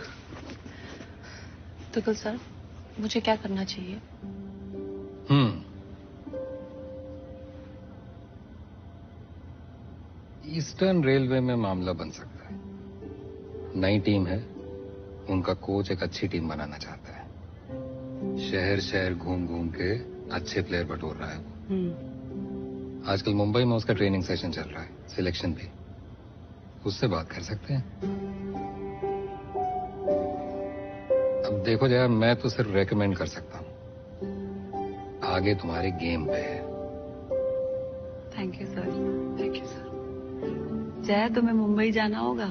दुग्गल सर, मुझे क्या करना चाहिए? ईस्टर्न रेलवे में मामला बन सकता है। नई टीम है, उनका कोच एक अच्छी टीम बनाना चाहता है। शहर शहर घूम घूम के अच्छे प्लेयर बटोर रहा है वो। आजकल मुंबई में उसका ट्रेनिंग सेशन चल रहा है, सिलेक्शन भी। उससे बात कर सकते हैं। अब देखो जया, मैं तो सिर्फ रेकमेंड कर सकता हूँ, आगे तुम्हारे गेम पे है। Thank you sir, thank you sir. Jaya तुम्हें मुंबई जाना होगा।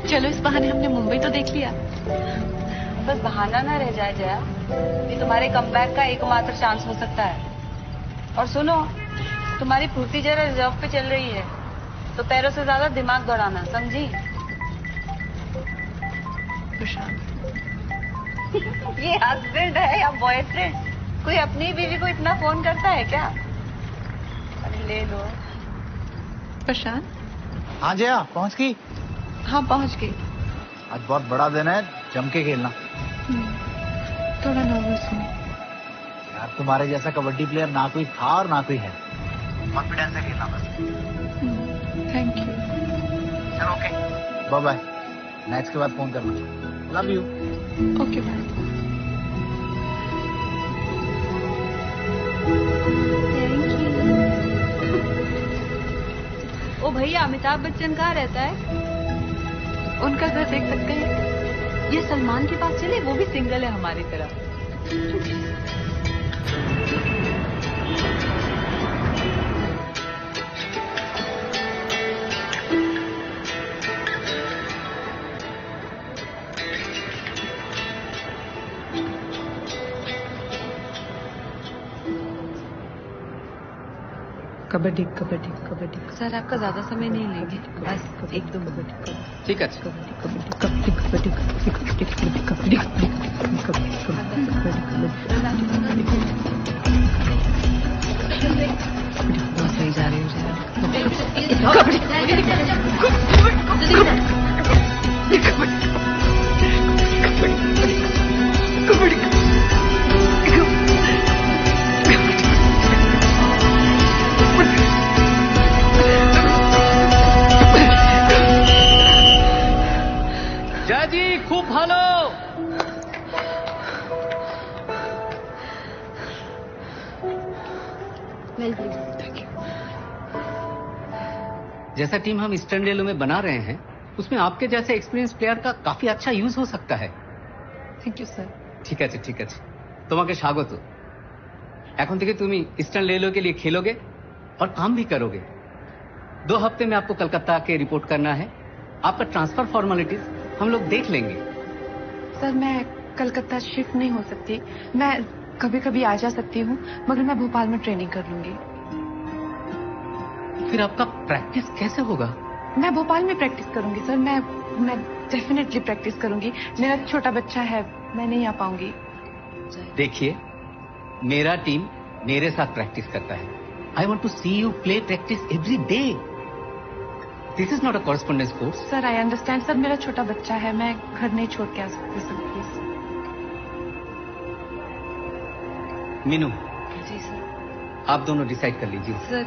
चलो इस बहाने हमने मुंबई तो देख लिया। बस बहाना ना रह जाए जया, ये तुम्हारे कमबैक का एकमात्र चांस हो सकता है। और सुनो, तुम्हारी फुर्ती जरा रिजर्व पे चल रही है, तो पैरों से ज्यादा दिमाग दौड़ाना, समझी? प्रशांत ये हस्बैंड है या बॉयफ्रेंड? कोई अपनी बीवी को इतना फोन करता है क्या? अरे ले लो। प्रशांत। हाँ जया, पहुंच गई? हाँ पहुंच गई। आज बहुत बड़ा दिन है, जम के खेलना। थोड़ा नर्वस हूँ यार, तुम्हारे जैसा कबड्डी प्लेयर ना कोई था और ना कोई है। कॉन्फिडेंस से खेलना बस। Thank you. चलो ओके, बाय बाय। मैच के बाद फोन करना। Love you. Okay bye. ये अमिताभ बच्चन कहाँ रहता है? उनका घर देख सकते हैं। ये सलमान के पास चले, वो भी सिंगल है हमारी तरह। कबड्डी कबड्डी कबड्डी। सर आपका ज्यादा समय नहीं लेंगे, बस एक दो मिनट। ठीक है। कबड्डी कबड्डी कबड्डी कबड्डी कबड्डी कबड्डी कबड्डी बहुत सही जा रही जय जी, खूब भालो। जैसा टीम हम ईस्टार्न रेलवे में बना रहे हैं, उसमें आपके जैसे एक्सपीरियंस प्लेयर का काफी अच्छा यूज हो सकता है। Thank you sir. ঠিক আছে ঠিক আছে, তোমাকে স্বাগত। এখন থেকে তুমি ईस्टार्न रेलवे के लिए खेलोगे और काम भी करोगे। 2 हफ्ते में आपको कलकत्ता आके रिपोर्ट करना है। आपका ट्रांसफर फॉर्मेलिटीज हम लोग देख लेंगे। सर मैं कलकत्ता शिफ्ट नहीं हो सकती, मैं कभी कभी आ जा सकती हूँ, मगर मैं भोपाल में ट्रेनिंग कर लूंगी। फिर आपका प्रैक्टिस कैसे होगा? मैं भोपाल में प्रैक्टिस करूंगी सर, मैं डेफिनेटली प्रैक्टिस करूंगी। मेरा छोटा बच्चा है, मैं नहीं आ पाऊंगी। देखिए, मेरा टीम मेरे साथ प्रैक्टिस करता है। I want to see you play practice every day. This is not a correspondence course. Sir I understand sir, मेरा छोटा बच्चा है, मैं घर नहीं छोड़ के आ सकती सर, प्लीज। मीनू, जी सर। आप दोनों डिसाइड कर लीजिए। सर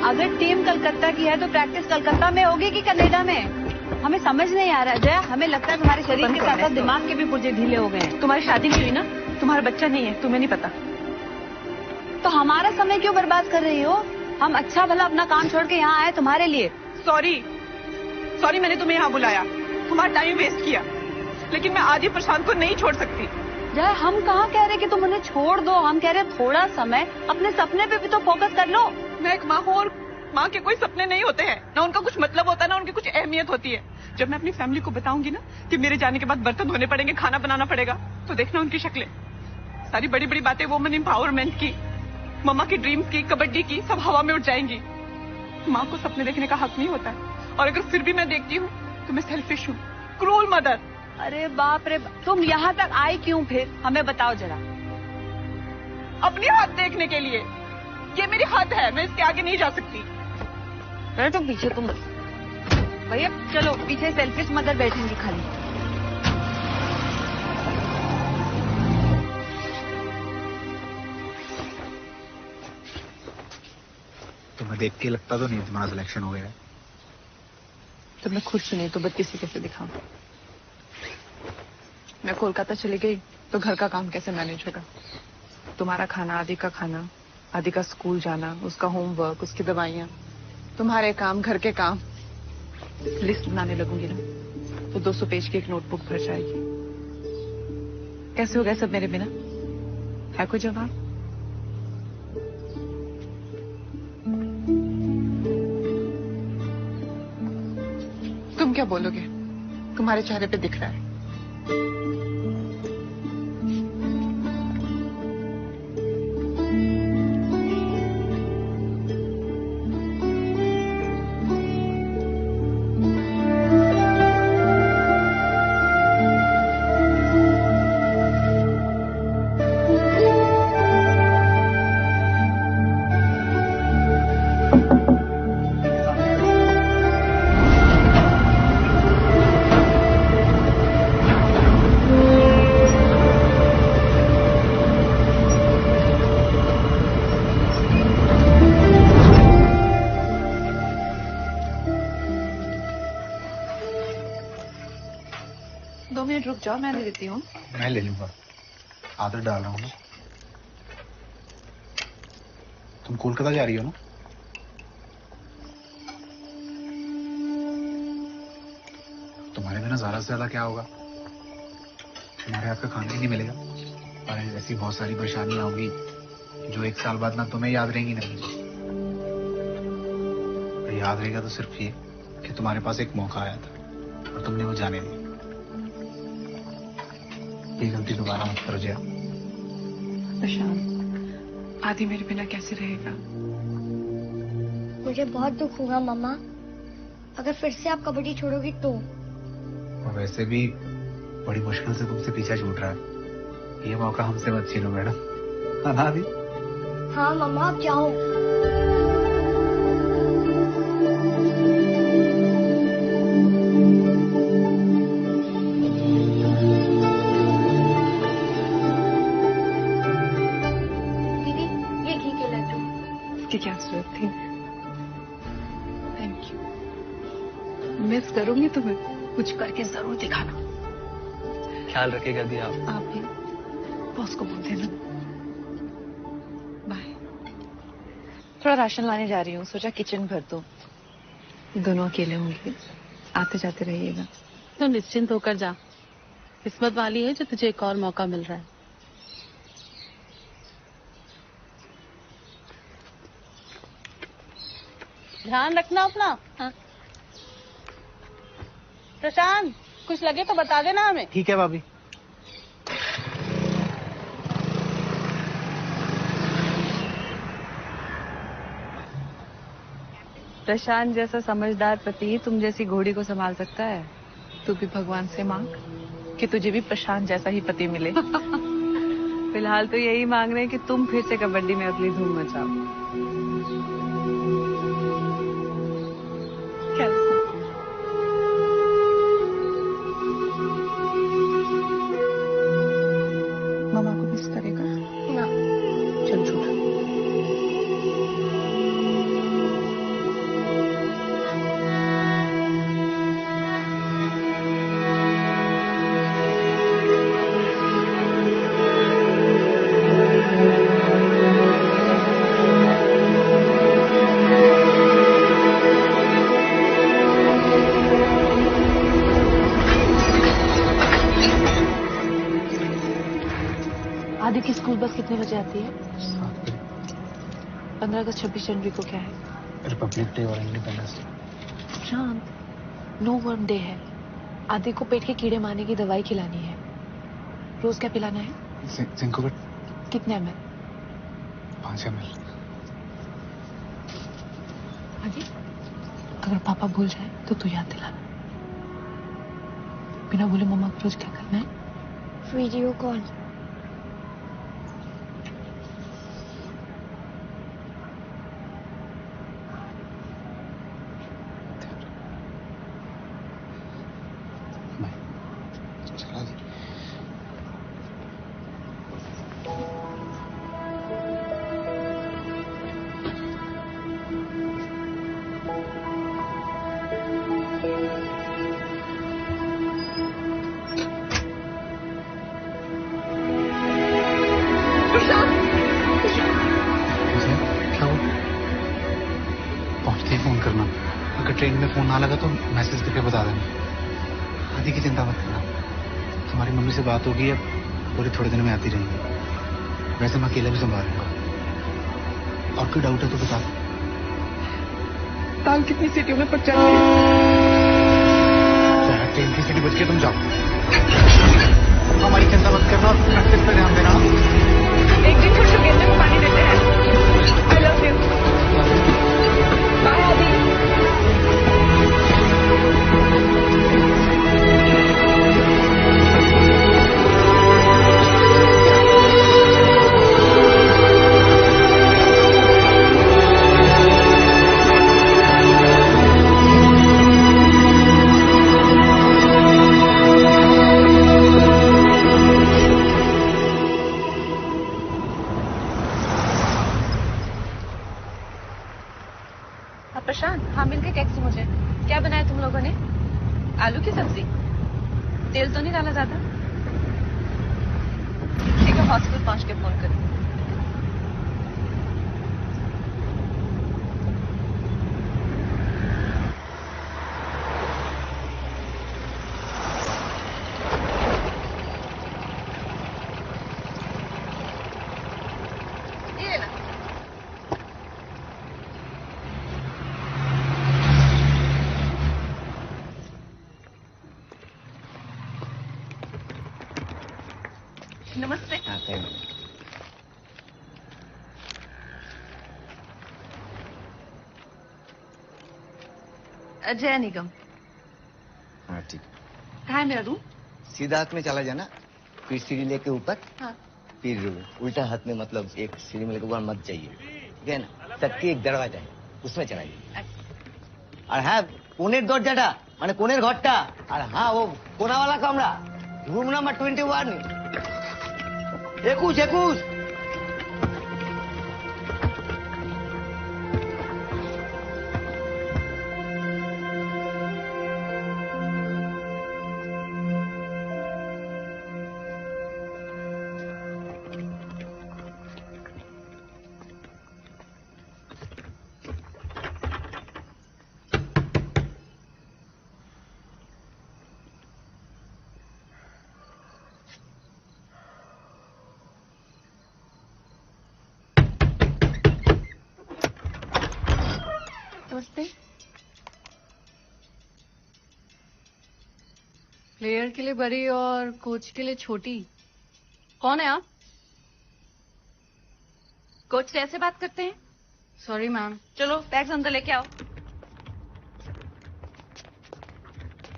अगर टीम कलकत्ता की है तो प्रैक्टिस कलकत्ता में होगी कि कनाडा में? हमें समझ नहीं आ रहा जया। हमें लगता है तुम्हारे शरीर के साथ साथ दिमाग के भी पुर्जे ढीले हो गए हैं। तुम्हारी शादी नहीं हुई ना, तुम्हारा बच्चा नहीं है, तुम्हें नहीं पता। तो हमारा समय क्यों बर्बाद कर रही हो? हम अच्छा भला अपना काम छोड़ के यहाँ आए तुम्हारे लिए। सॉरी मैंने तुम्हें यहाँ बुलाया, तुम्हारा टाइम वेस्ट किया, लेकिन मैं आदि प्रशांत को नहीं छोड़ सकती। जया, हम कहाँ कह रहे कि तुम उन्हें छोड़ दो, हम कह रहे थोड़ा समय अपने सपने पे भी तो फोकस कर लो। मैं एक माँ हूँ और माँ के कोई सपने नहीं होते हैं, ना उनका कुछ मतलब होता है, ना उनकी कुछ अहमियत होती है। जब मैं अपनी फैमिली को बताऊंगी ना कि मेरे जाने के बाद बर्तन धोने पड़ेंगे, खाना बनाना पड़ेगा, तो देखना उनकी शक्लें। सारी बड़ी बड़ी बातें वुमेन एम्पावरमेंट की, मम्मा की ड्रीम्स की, कबड्डी की, सब हवा में उड़ जाएंगी। माँ को सपने देखने का हक नहीं होता है, और अगर फिर भी मैं देखती हूँ तो मैं सेल्फिश हूँ, क्रूल मदर। अरे बाप रे, तुम यहाँ तक आई क्यों फिर? हमें बताओ जरा। अपनी हद देखने के लिए। ये मेरी हद है, मैं इसके आगे नहीं जा सकती। अरे तो पीछे तुम भैया, चलो पीछे सेल्फिश मदर बैठेंगी खाली। तुम्हें देख के लगता तो नहीं तुम्हारा सिलेक्शन हो गया है। तो मैं खुश नहीं तो बत्तीसी कैसे दिखाऊं? मैं कोलकाता चली गई तो घर का काम कैसे मैनेज होगा? तुम्हारा खाना, आदि का खाना, आदि का स्कूल जाना, उसका होमवर्क, उसकी दवाइयाँ, तुम्हारे काम, घर के काम, लिस्ट बनाने लगूंगी ना तो 200 पेज की एक नोटबुक भर जाएगी। कैसे हो गए सब मेरे बिना? है कोई जवाब? तुम क्या बोलोगे? तुम्हारे चेहरे पे दिख रहा है। रुक जाओ, मैं ले लेती हूँ। मैं ले लूंगा। आदत डाल रहा हूँ ना। तुम कोलकाता जा रही हो ना? तुम्हारे बिना ज़्यादा से ज्यादा क्या होगा? तुम्हारे हाथ का खाना ही नहीं मिलेगा और ऐसी बहुत सारी परेशानियां होंगी जो 1 साल बाद ना तुम्हें याद रहेंगी ना मुझे। याद रहेगा तो सिर्फ ये कि तुम्हारे पास एक मौका आया था और तुमने वो जाने दी। ये गलती दोबारा मत करो जया। प्रशांत, आदि मेरे बिना कैसे रहेगा? मुझे बहुत दुख होगा मम्मा, अगर फिर से आप कबड्डी छोड़ोगी तो। और वैसे भी बड़ी मुश्किल से तुमसे पीछा छूट रहा है, ये मौका हमसे मत छीनो मैडम। हाँ आदि? हाँ मम्मा, आप जाओ। की क्या जरूरत थी? Thank you. मिस करूंगी तुम्हें, कुछ करके जरूर दिखाना। ख्याल रखेगा दिया आप भी बॉस को बोल देना। बाय। थोड़ा राशन लाने जा रही हूँ, सोचा किचन भर दो। दोनों अकेले होंगे, आते जाते रहिएगा। तो निश्चिंत होकर जा, किस्मत वाली है जो तुझे एक और मौका मिल रहा है। ध्यान रखना अपना। हाँ। प्रशांत, कुछ लगे तो बता देना हमें। ठीक है भाभी। प्रशांत जैसा समझदार पति तुम जैसी घोड़ी को संभाल सकता है। तू भी भगवान से मांग कि तुझे भी प्रशांत जैसा ही पति मिले। फिलहाल तो यही मांग रहे हैं कि तुम फिर से कबड्डी में अगली धूम मचाओ। मामा को मिस करेगा ना। चल छोड़। आदि की स्कूल बस कितने बजे आती है? 15 अगस्त 26 जनवरी को क्या है? रिपब्लिक डे और इंडिपेंडेंस डे। शांत, नो वर्म डे है। आदि को पेट के कीड़े मारने की दवाई खिलानी है। रोज क्या पिलाना है? जिंकोविट। कितने ml? 5 ml। आदि, अगर पापा भूल जाए तो तू याद दिलाना। बिना बोले मम्मा को रोज क्या करना है? Video call. ट्रेन में फोन ना लगा तो मैसेज करके बता देना। आदि की चिंता मत करना, तुम्हारी मम्मी से बात होगी, अब पूरे थोड़े दिन में आती रहेंगी। वैसे मैं अकेला भी संभाल लूंगा। और कोई डाउट है तो बता। दाल कितनी सीटियों में पक जाती है? ट्रेन की सीटी बच के तुम जाओ। हमारी चिंता मत करना और प्रैक्टिस पे ध्यान देना। एक दिन खुश हो गेंदे को पानी देते हैं। I love you. बाय आदि। प्रशांत, हाँ मिलके टैक्सी मुझे। क्या बनाया तुम लोगों ने? आलू की सब्जी? तेल तो नहीं डाला ज्यादा? ठीक है। हॉस्पिटल पहुंच के फोन करूंगी। नमस्ते। अजय निगम। हाँ ठीक। कहाँ है मेरा रूम? सीधा हाथ में चला जाना, फिर सीढ़ी लेके ऊपर, हाँ। फिर उल्टा हाथ में, मतलब एक सीढ़ी में लेके ऊपर मत जाइए, ठीक है ना? तक एक दरवाजा है, उसमें चलाइए। और हाँ, कोनेर दरजाटा माने कोनेर घरटा, और हाँ वो कोना वाला कमरा, रूम नंबर 21। 21। नमस्ते। प्लेयर के लिए बड़ी और कोच के लिए छोटी। कौन है आप? कोच से ऐसे बात करते हैं? Sorry ma'am. चलो बैग्स अंदर लेके आओ।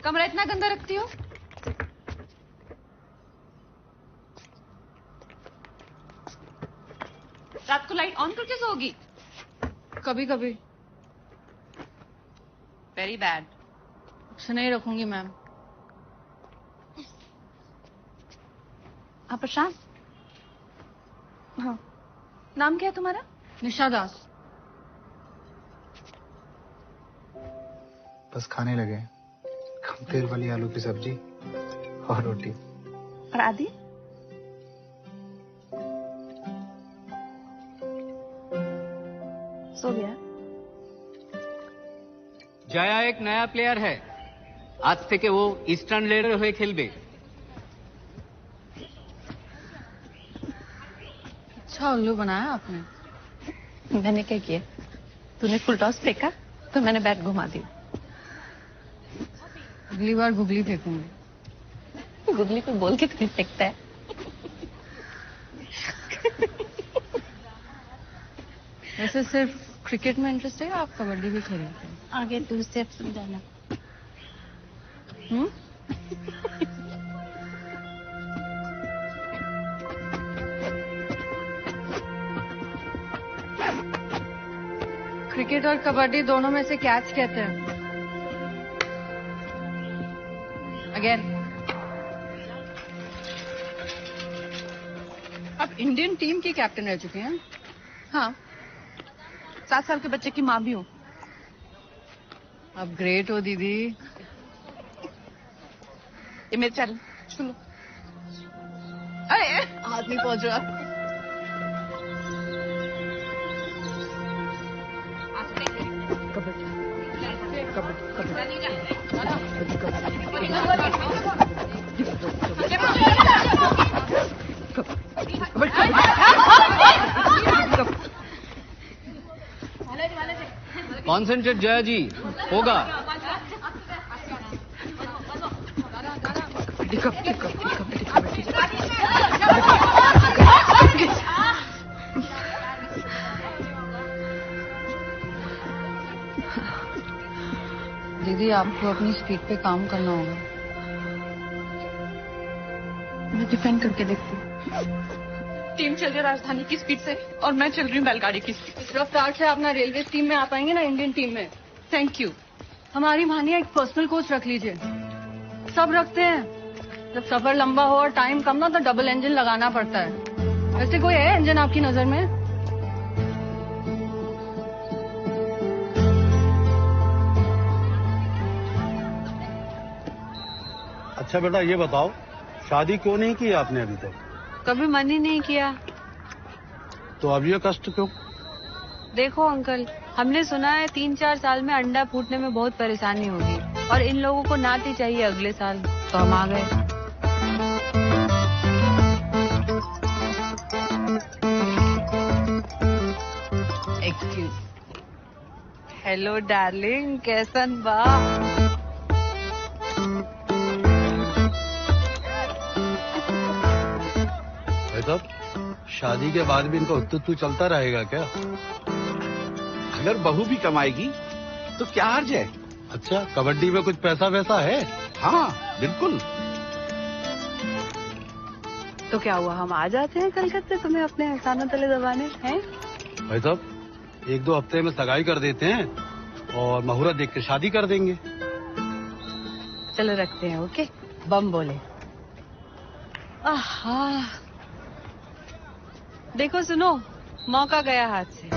कमरा इतना गंदा रखती हो? रात को लाइट ऑन करके सोओगी? कभी कभी। Very bad. से नहीं रखूंगी मैम। आप प्रशांत? हाँ। नाम क्या है तुम्हारा? निशा दास। बस खाने लगे, कम तेल वाली आलू की सब्जी और रोटी। और आदि? सो गया। जया एक नया प्लेयर है, आज থেকে वो ईस्टार्न लेडर হয়ে খেলবে। अच्छा उल्लू बनाया आपने। मैंने क्या किया? तूने फुल टॉस फेंका तो मैंने बैट घुमा दी। अगली बार गुगली फेंकूंगी। गुगली को बोल के तुम्हें फेंकता है। वैसे सिर्फ क्रिकेट में इंटरेस्ट है, आप कबड्डी भी खेलते हैं? आगे तू से समझाना। क्रिकेट और कबड्डी दोनों में से कैच कहते हैं। अगेन। आप इंडियन टीम की कैप्टन रह चुके हैं? हाँ, 7 साल के बच्चे की माँ भी हूँ। आप ग्रेट हो दीदी। ये मेरे चैनल सुनो। अरे हाथ नहीं पहुंच रहा। कॉन्सेंट्रेट जया जी, होगा। दीदी आपको अपनी स्पीड पे काम करना होगा। मैं डिफेंड करके देखती हूँ। टीम चल रही है राजधानी की स्पीड से और मैं चल रही हूँ बैलगाड़ी की स्पीड। इस रफ्तार से आप ना रेलवे टीम में आ पाएंगे ना इंडियन टीम में। Thank you. हमारी मानिए एक पर्सनल कोच रख लीजिए। सब रखते हैं। जब सफर लंबा हो और टाइम कम ना तो डबल इंजन लगाना पड़ता है। वैसे कोई है इंजन आपकी नजर में? अच्छा बेटा ये बताओ, शादी क्यों नहीं की आपने अभी तक? कभी मन ही नहीं किया। तो अब ये कष्ट क्यों? देखो अंकल, हमने सुना है 3-4 साल में अंडा फूटने में बहुत परेशानी होगी और इन लोगों को नाती चाहिए अगले साल, तो हम आ गए। एक्सक्यूज। हेलो डार्लिंग, कैसन बा? भाई साहब, शादी के बाद भी इनका उत्तू चलता रहेगा क्या? अगर बहू भी कमाएगी तो क्या हर्ज है? अच्छा, कबड्डी में कुछ पैसा वैसा है? हाँ बिल्कुल। तो क्या हुआ, हम आ जाते हैं कलकत्ते तुम्हें अपने एहसानों तले दबाने हैं? भाई साहब, 1-2 हफ्ते में सगाई कर देते हैं और मुहूर्त देख के शादी कर देंगे। चलो रखते हैं, ओके? बम बोले। आहा, देखो सुनो, मौका गया हाथ से।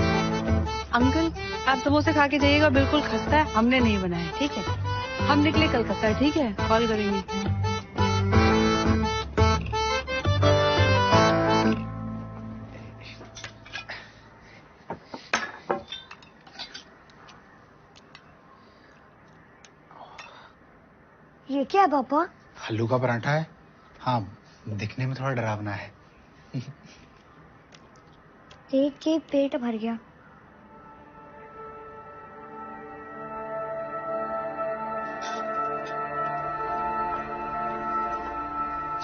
अंकल, आप समोसे खा के जाइएगा, बिल्कुल खस्ता है, हमने नहीं बनाया, ठीक है? हम निकले कलकत्ता, ठीक है? कॉल करेंगे। ये क्या है पापा? आलू का पराठा है। हाँ, दिखने में थोड़ा डरावना है। देख के पेट भर गया।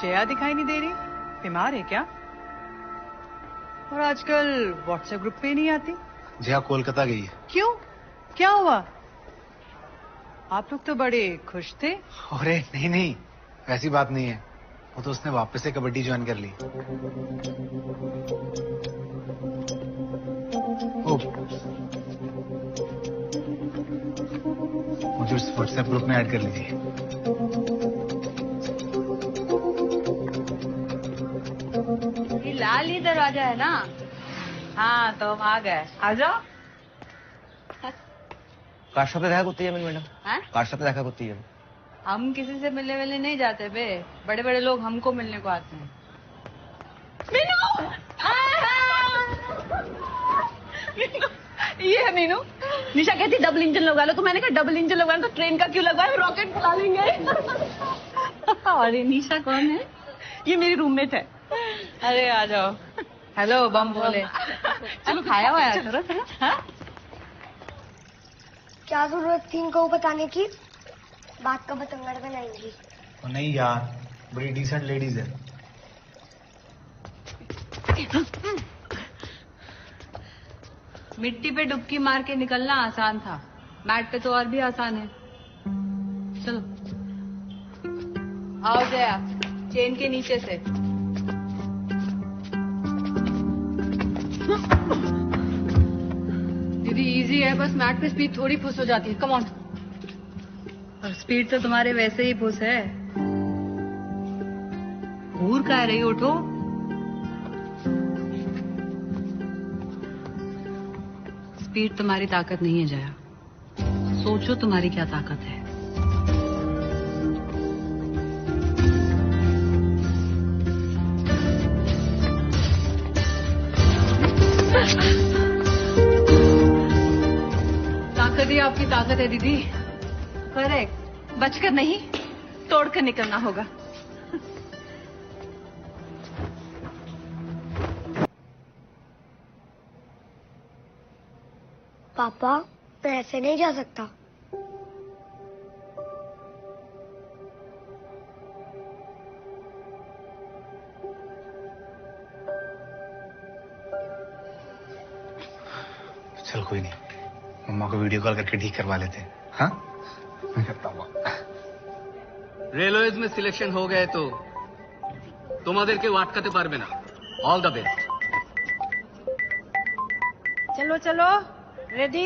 जया दिखाई नहीं दे रही, बीमार है क्या? और आजकल व्हाट्सएप ग्रुप पे नहीं आती। जया कोलकाता गई है। क्यों, क्या हुआ? आप लोग तो बड़े खुश थे। अरे नहीं, ऐसी बात नहीं है। वो तो उसने वापस से कबड्डी ज्वाइन कर ली। मुझे उस व्हाट्सएप ग्रुप में ऐड कर लीजिए। ये लाल ही दरवाजा है ना? हाँ, तो हम आ गए। आ जाओ। কার সাথে দেখা করতে যাবেন ম্যাডাম? हैं? কার সাথে দেখা করতে যাবেন? हम किसी से मिलने वाले नहीं जाते बे, बड़े बड़े लोग हमको मिलने को आते हैं। मीनू! मीनू, ये है मीनू। निशा कहती डबल इंजन लगवा लो, तो मैंने कहा डबल इंजन लगवाना तो ट्रेन का क्यों लगवाया, रॉकेट बुला लेंगे। और ये निशा कौन है? ये मेरी रूममेट है। अरे आ जाओ। हेलो बम बोले। चलो खाया हुआ है करो। हाँ? क्या जरूरत थी इनको बताने की? बात का बतंगड़ बनाएंगी। नहीं यार, बड़ी डिसेंट लेडीज है। मिट्टी पे डुबकी मार के निकलना आसान था, मैट पे तो और भी आसान है। चलो आओ जया, चेन के नीचे से। दीदी इजी है, बस मैट पे स्पीड थोड़ी फुस हो जाती है। Come on. और स्पीड तो तुम्हारे वैसे ही फुस है। घूर का रही, उठो। स्पीड तुम्हारी ताकत नहीं है जया, सोचो तुम्हारी क्या ताकत है। ताकत ही आपकी ताकत है दीदी। करेक्ट, बचकर नहीं तोड़कर निकलना होगा। पापा, मैं ऐसे नहीं जा सकता। चल कोई नहीं, मम्मा को वीडियो कॉल करके ठीक करवा लेते हैं। हाँ, मैं करता हूँ। रेलवेज में सिलेक्शन हो गए तो তোমাদেরকে আটকাতে পারবে না। All the best. चलो चलो, रेडी?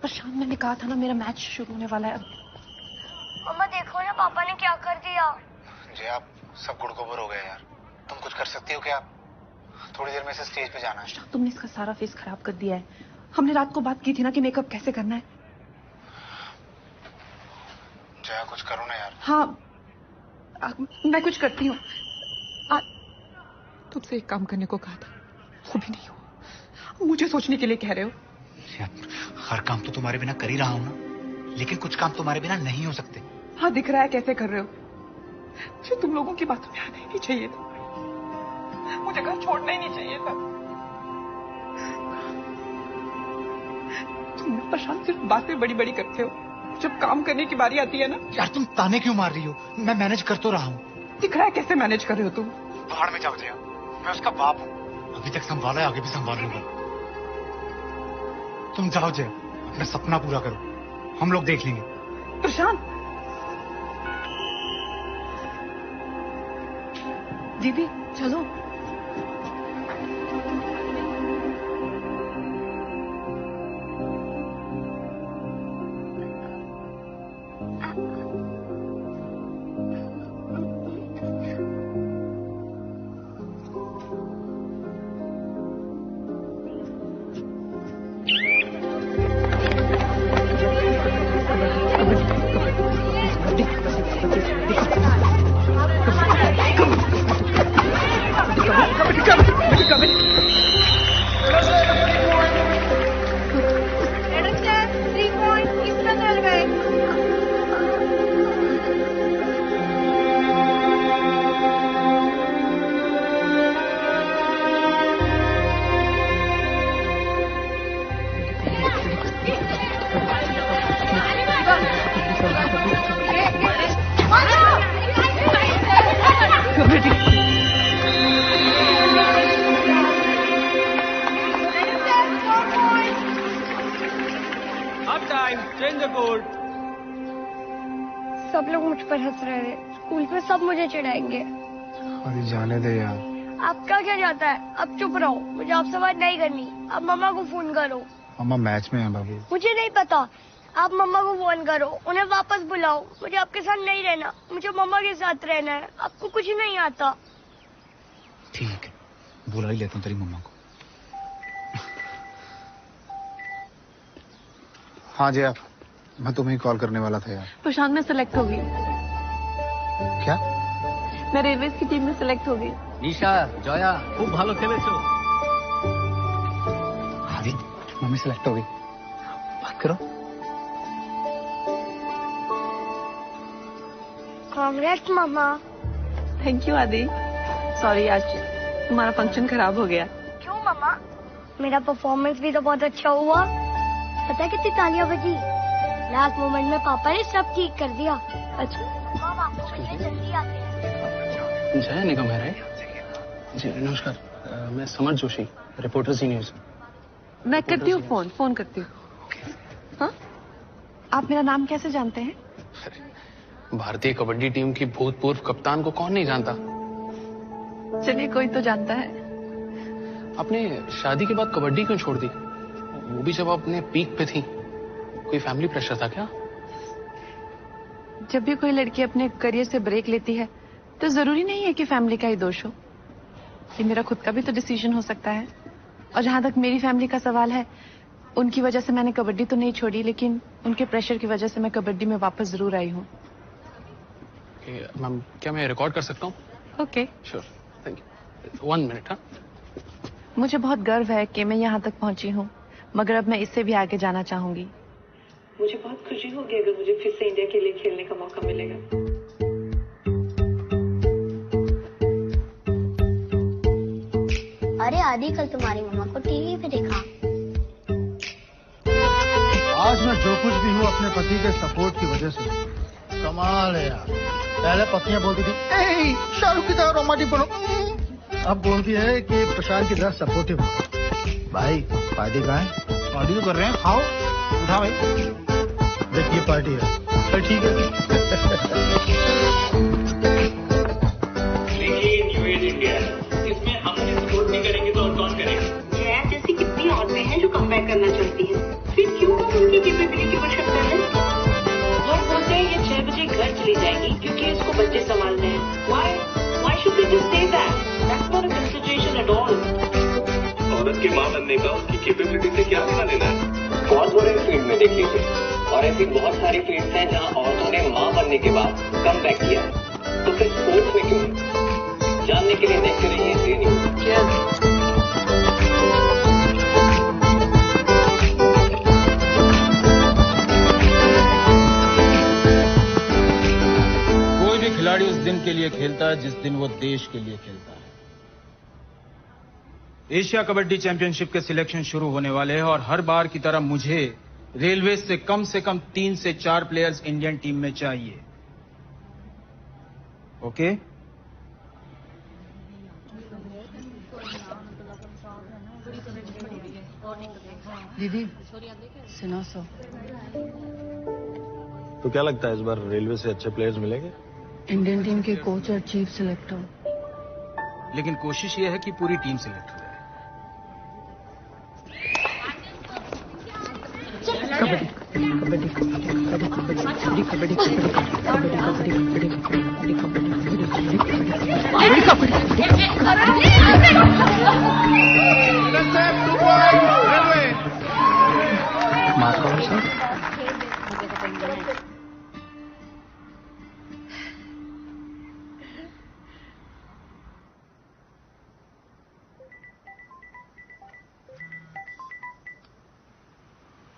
प्रशांत, मैंने कहा था ना मेरा मैच शुरू होने वाला है अब। मम्मा देखो ना, पापा ने क्या कर दिया। जय, आप सब गुड़ गोबर हो गए यार। तुम कुछ कर सकती हो क्या? थोड़ी देर में से स्टेज पे जाना है। तुमने इसका सारा फेस खराब कर दिया है। हमने रात को बात की थी ना कि मेकअप कैसे करना है। जया, कुछ करो ना यार। हाँ, मैं कुछ करती हूँ। तुमसे एक काम करने को कहा था, वो भी नहीं हुआ। मुझे सोचने के लिए कह रहे हो। हर काम तो तुम्हारे बिना कर ही रहा हूं ना, लेकिन कुछ काम तुम्हारे बिना नहीं हो सकते। हाँ, दिख रहा है कैसे कर रहे हो। मुझे तुम लोगों की बातों में आना ही नहीं चाहिए था, मुझे घर छोड़ना ही नहीं चाहिए था। तुम प्रशांत सिर्फ बातें बड़ी बड़ी करते हो, जब काम करने की बारी आती है ना। यार तुम ताने क्यों मार रही हो? मैं मैनेज कर तो रहा हूँ। दिख रहा है कैसे मैनेज कर रहे हो तुम। पहाड़ में जाओ जया, मैं उसका बाप हूँ, अभी तक संभाला है, आगे भी संभाल लूंगा। तुम जाओ जया, अपना सपना पूरा करो, हम लोग देख लेंगे। प्रशांत, दीदी चलो। सब लोग मुझ पर हंस रहे हैं, स्कूल में सब मुझे चिढ़ाएंगे। अरे जाने दे यार। आपका क्या जाता है, अब चुप रहो, मुझे आपसे बात नहीं करनी। अब मम्मा को फोन करो। मम्मा मैच में है बाबू। मुझे नहीं पता, आप मम्मा को फोन करो, उन्हें वापस बुलाओ। मुझे आपके साथ नहीं रहना, मुझे मम्मा के साथ रहना है। आपको कुछ नहीं आता। ठीक है, बुला ही लेता हूँ तेरी मम्मा को। हाँ जया, मैं तुम्हें कॉल करने वाला था यार। प्रशांत में सेलेक्ट हो गई। क्या? मैं रेलवे की टीम में सेलेक्ट हो गई। निशा, जया, खूब भालो खेलेছো। आदि, मम्मी सेलेक्ट हो गई, बात करो। कांग्रेस मम्मा। थैंक यू आदि। सॉरी, आज तुम्हारा फंक्शन खराब हो गया। क्यों मम्मा? मेरा परफॉर्मेंस भी तो बहुत अच्छा हुआ। पता है कितनी तालियां बजी? लास्ट मोमेंट में पापा ने सब ठीक कर दिया। अच्छा, माँ बापू भैया जल्दी आते हैं। जया निगम है राइट? जी नमस्कार, मैं समर जोशी, रिपोर्टर जी न्यूज। मैं करती हूँ फोन करती हूँ। हाँ, आप मेरा नाम कैसे जानते हैं? भारतीय कबड्डी टीम की भूतपूर्व कप्तान को कौन नहीं जानता। चलिए, कोई तो जानता है। आपने शादी के बाद कबड्डी क्यों छोड़ दी, वो भी जब अपने पीक पे थी? कोई फैमिली प्रेशर था क्या? जब भी कोई लड़की अपने करियर से ब्रेक लेती है तो जरूरी नहीं है कि फैमिली का ही दोष हो। ये मेरा खुद का भी तो डिसीजन हो सकता है। और जहां तक मेरी फैमिली का सवाल है, उनकी वजह से मैंने कबड्डी तो नहीं छोड़ी, लेकिन उनके प्रेशर की वजह से मैं कबड्डी में वापस जरूर आई हूँ। मैम, क्या मैं रिकॉर्ड कर सकता हूँ? Okay, sure, thank you. 1 minute. हाँ, मुझे बहुत गर्व है कि मैं यहाँ तक पहुंची हूँ, मगर अब मैं इससे भी आगे जाना चाहूंगी। मुझे बहुत खुशी होगी अगर मुझे फिर से इंडिया के लिए खेलने का मौका मिलेगा। अरे आदि, कल तुम्हारी मम्मा को टीवी पे देखा। आज मैं जो कुछ भी हूँ अपने पति के सपोर्ट की वजह से। कमाल है यार, पहले पत्नियां बोलती थी ए शाहरुख की तरह रोमांटिक बनो, अब बोलती है कि प्रशांत की तरह सपोर्टिव बनो। भाई पार्टी कहाँ है? पार्टी तो कर रहे हैं, खाओ, उठा भाई, देखिए पार्टी है। चल ठीक है। न्यू एज इंडिया, इसमें हम सपोर्ट नहीं करेंगे तो और कौन करेगा? जया जैसी कितनी औरतें हैं जो कमबैक करना चाहती हैं, फिर क्यों हम उनकी कैपेबिलिटी पर शक कर रहे हैं? लोग बोलते हैं ये 6 बजे घर चली जाएगी क्योंकि इसको बच्चे संभालने हैं। Why should they just say that? That's not a consideration at all. औरत के माँ बनने का उसकी कैपेबिलिटी से क्या लेना देना है? कॉर्पोरेट फील्ड में देख लीजिए, और ऐसी बहुत सारी फील्ड्स हैं जहाँ औरतों ने माँ बनने के बाद कम बैक किया। तो फिर स्पोर्ट्स में क्यों नहीं? जानने के लिए देखते रहिए जी न्यूज़। कोई भी खिलाड़ी उस दिन के लिए खेलता है जिस दिन वो देश के लिए खेलता है। एशिया कबड्डी चैंपियनशिप के सिलेक्शन शुरू होने वाले हैं और हर बार की तरह मुझे रेलवे से कम 3 से 4 प्लेयर्स इंडियन टीम में चाहिए। ओके? दीदी सुनो सो। तो क्या लगता है इस बार रेलवे से अच्छे प्लेयर्स मिलेंगे? इंडियन टीम के कोच और चीफ सिलेक्टर। लेकिन कोशिश ये है कि पूरी टीम सिलेक्ट हो जाए। कबड्डी कबड्डी कबड्डी कबड्डी कबड्डी कबड्डी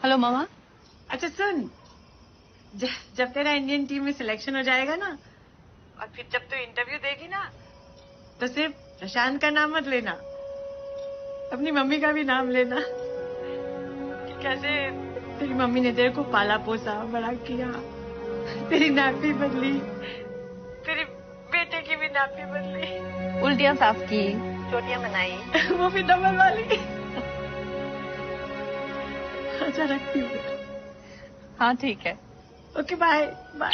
हेलो मामा। अच्छा सुन, जब तेरा इंडियन टीम में सिलेक्शन हो जाएगा ना, और फिर जब तू इंटरव्यू देगी ना, तो सिर्फ प्रशांत का नाम मत लेना, अपनी मम्मी का भी नाम लेना। कि कैसे तेरी मम्मी ने तेरे को पाला पोसा, बड़ा किया, तेरी नापी बदली, तेरे बेटे की भी नापी बदली, उल्टियां साफ की, चोटियां बनाई, वो भी डबल वाली। अच्छा रखती हूँ। हाँ ठीक है। Okay bye bye.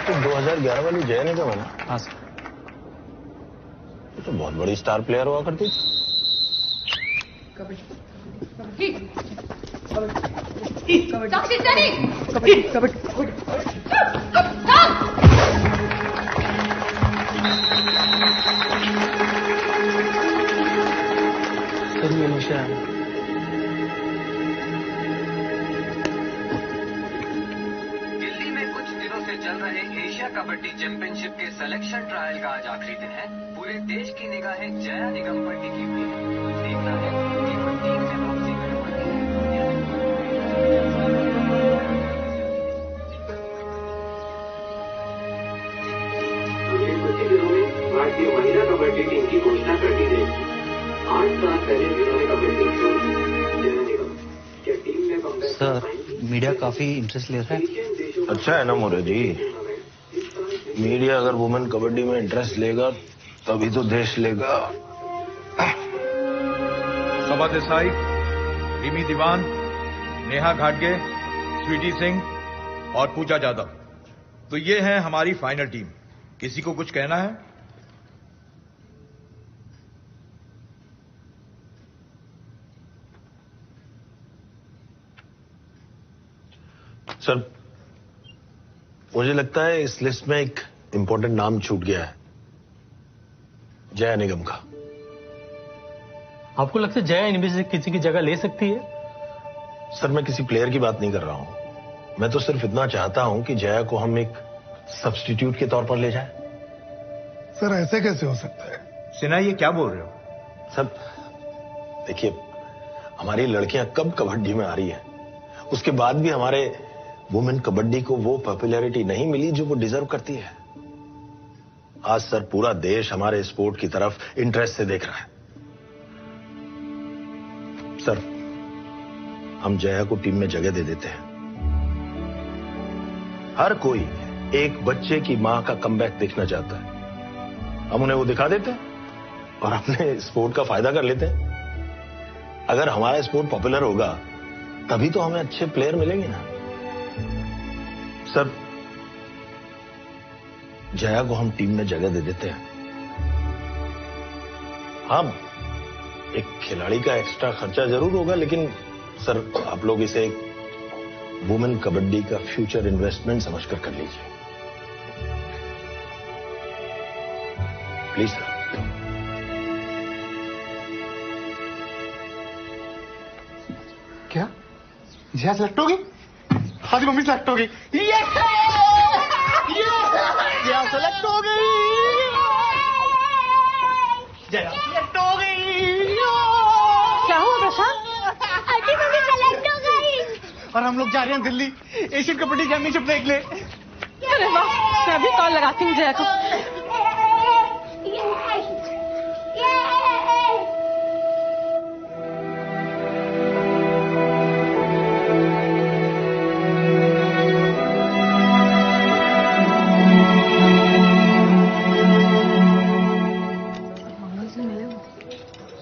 तो 2011 वाली जय निगम है ना? हाँ सर। तो बहुत बड़ी स्टार प्लेयर हुआ करती थी। दिल्ली में कुछ दिनों से चल रहे एशिया कबड्डी चैंपियनशिप के सिलेक्शन ट्रायल का आज आखिरी दिन है। पूरे देश की निगाहें जया निगम पर टिकी हुई है। देखना है कि वो टीम से वापसी कर पाती है। अगले कुछ ही दिनों में भारतीय महिला कबड्डी टीम की घोषणा कर दी गई। 8 साल पहले जिन्होंने कबड्डी छोड़ी, जया निगम, क्या टीम में कमबैक? सर मीडिया काफी इंटरेस्ट ले रहा है। अच्छा है ना मोरे जी, मीडिया अगर वुमेन कबड्डी में इंटरेस्ट लेगा तभी तो देश लेगा। सबा देसाई, रिमी दीवान, नेहा घाटगे, स्वीटी सिंह और पूजा यादव, तो ये है हमारी फाइनल टीम। किसी को कुछ कहना है? सर मुझे लगता है इस लिस्ट में एक इंपॉर्टेंट नाम छूट गया है, जया निगम का। आपको लगता है जया इनमें से किसी की जगह ले सकती है? सर मैं किसी प्लेयर की बात नहीं कर रहा हूं, मैं तो सिर्फ इतना चाहता हूं कि जया को हम एक सब्स्टिट्यूट के तौर पर ले जाएं। सर ऐसे कैसे हो सकता है? सिन्हा ये क्या बोल रहे हो? सर देखिए, हमारी लड़कियां कब कबड्डी में आ रही हैं, उसके बाद भी हमारे वुमेन कबड्डी को वो पॉपुलैरिटी नहीं मिली जो वो डिजर्व करती है। आज सर पूरा देश हमारे स्पोर्ट की तरफ इंटरेस्ट से देख रहा है। सर हम जया को टीम में जगह दे देते हैं। हर कोई एक बच्चे की मां का कमबैक देखना चाहता है, हम उन्हें वो दिखा देते हैं और अपने स्पोर्ट का फायदा कर लेते हैं। अगर हमारा स्पोर्ट पॉपुलर होगा तभी तो हमें अच्छे प्लेयर मिलेंगे ना। सर जया को हम टीम में जगह दे देते हैं। हम एक खिलाड़ी का एक्स्ट्रा खर्चा जरूर होगा, लेकिन सर आप लोग इसे एक वुमेन कबड्डी का फ्यूचर इन्वेस्टमेंट समझकर कर लीजिए प्लीज सर। क्या जया सेलेक्ट होगी? हाँ जी मम्मी सेलेक्ट होगी। जया सेलेक्ट हो गई। जया सेलेक्ट हो गई। क्या हुआ प्रशांत? आंटी मम्मी सेलेक्ट हो गई। और हम लोग जा रहे हैं दिल्ली एशियन कबड्डी चैंपियनशिप देखने। अरे वाह, मैं भी कॉल लगाती हूँ जया को।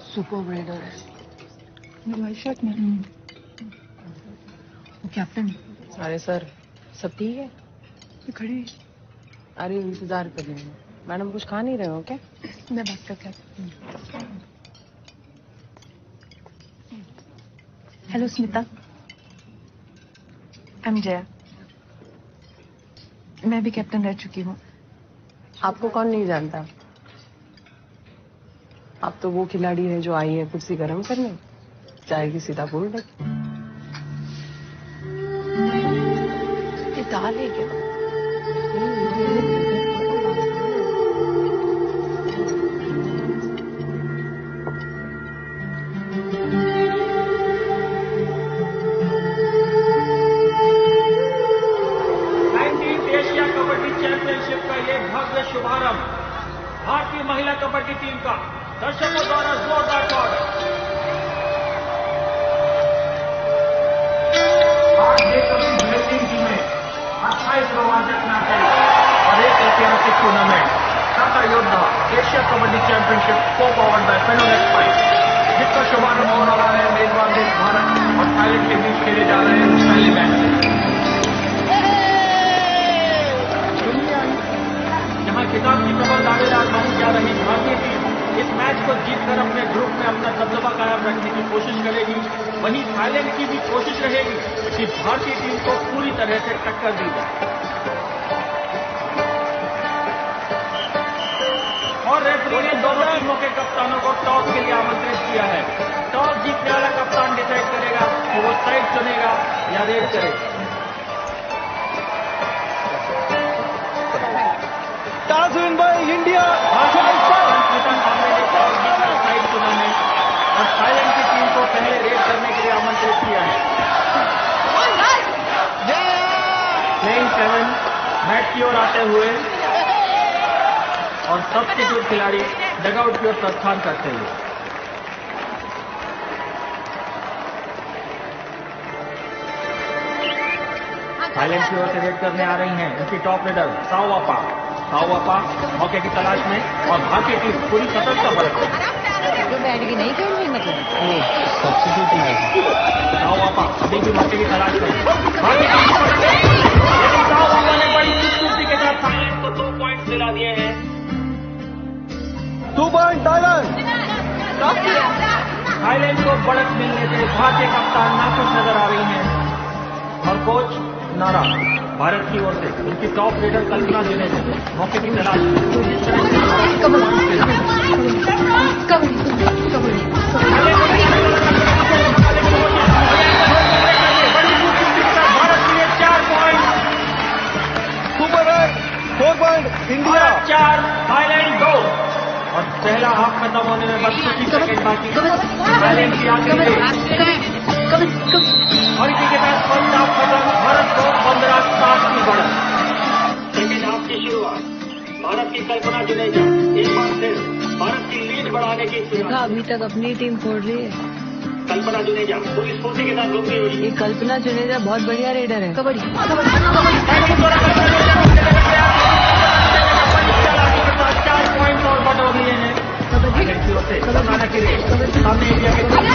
सुपर रेडर है वाइट शर्ट में। वो कैप्टन। अरे सर सब ठीक है? खड़ी। अरे इंतजार कर रही हूँ। मैडम कुछ खा नहीं रहे हो क्या? मैं बात करके आती हूँ। Hello Smita, I am Jaya. मैं भी कैप्टन रह चुकी हूँ। आपको कौन नहीं जानता? आप तो वो खिलाड़ी है जो आई है कुर्सी गर्म करने, जाएगी सीधा बोल रही। ये दाल है क्या? एशिया कबड्डी चैंपियनशिप का ये भव्य शुभारंभ भारतीय महिला कबड्डी टीम का दर्शकों द्वारा जोरदार स्वागत। आज देश की बेहतरीन टीमें 28 रोमांचक मैचें और एक ऐतिहासिक टूर्नामेंट टाटा योद्धा एशिया कबड्डी चैंपियनशिप को पावर्ड बाय फेनोलेक्स पाइप, जिसका शुभारंभ होने वाला है मेजबान देश भारत और थाईलैंड के बीच खेले जा रहे हैं पहले मैच। यहाँ खिताब की प्रबल दावेदार मानी जा रही भारतीय टीम इस मैच को जीतकर अपने ग्रुप में अपना दबदबा कायम रखने की कोशिश करेगी। वहीं थाईलैंड की भी कोशिश रहेगी कि भारतीय टीम को पूरी तरह से टक्कर दी जाए। और रेफरी ने दोनों टीमों के कप्तानों को टॉस के लिए आमंत्रित किया है। टॉस जीतने वाला कप्तान डिसाइड करेगा कि वो साइड चुनेगा या रेड करेगा। Toss win by India. Side चुना है और थाईलैंड की टीम को पहले रेड करने के लिए आमंत्रित किया है। प्लेइंग 7 मैच की ओर आते हुए और सब्स्टिट्यूट खिलाड़ी डगआउट की ओर प्रस्थान करते हुए। थाईलैंड की ओर से रेड करने आ रही हैं इनकी टॉप रेडर साओवापा मौके की तलाश में और भारतीय टीम पूरी सतर्कता बरतती तो बैठ के नहीं खेल रही मतलब? सब्स्टिट्यूट साओवापा अभी भी मौके की तलाश में। भारतीय टीम लेकिन साओवापा ने बड़ी खूबसूरती के साथ थाईलैंड को 2 पॉइंट दिला दिए हैं। 2 पॉइंट थाईलैंड। थाईलैंड को बढ़त मिलने से भारतीय कप्तान नाखुश नजर आ रही हैं और कोच नाराज। भारत की ओर से उनकी टॉप रेडर कल्पना जुनेजा मौके की तलाश भारत के लिए 4 पॉइंट। सुपर है 4 पॉइंट इंडिया 4 थाईलैंड 2 और पहला हाफ खत्म होने में बस कुछ ही सेकंड बाकी। थाईलैंड की आखिरी और इसी के साथ फर्स्ट हाफ खत्म। भारत को 15-7 की बढ़त। सेकंड हाफ की शुरुआत भारत की कल्पना जुनेजा एक बार फिर भारत की लीड बढ़ाने की देखा अभी तक अपनी टीम फोड़ रही है। कल्पना जुनेजा पूरी स्फूर्ति के साथ रोकती हुई। ये कल्पना जुनेजा बहुत बढ़िया रेडर है। कबड्डी 4 पॉइंट और बढ़ रही है की ओर से कल्पना की रेड सामने इंडिया के भारतीय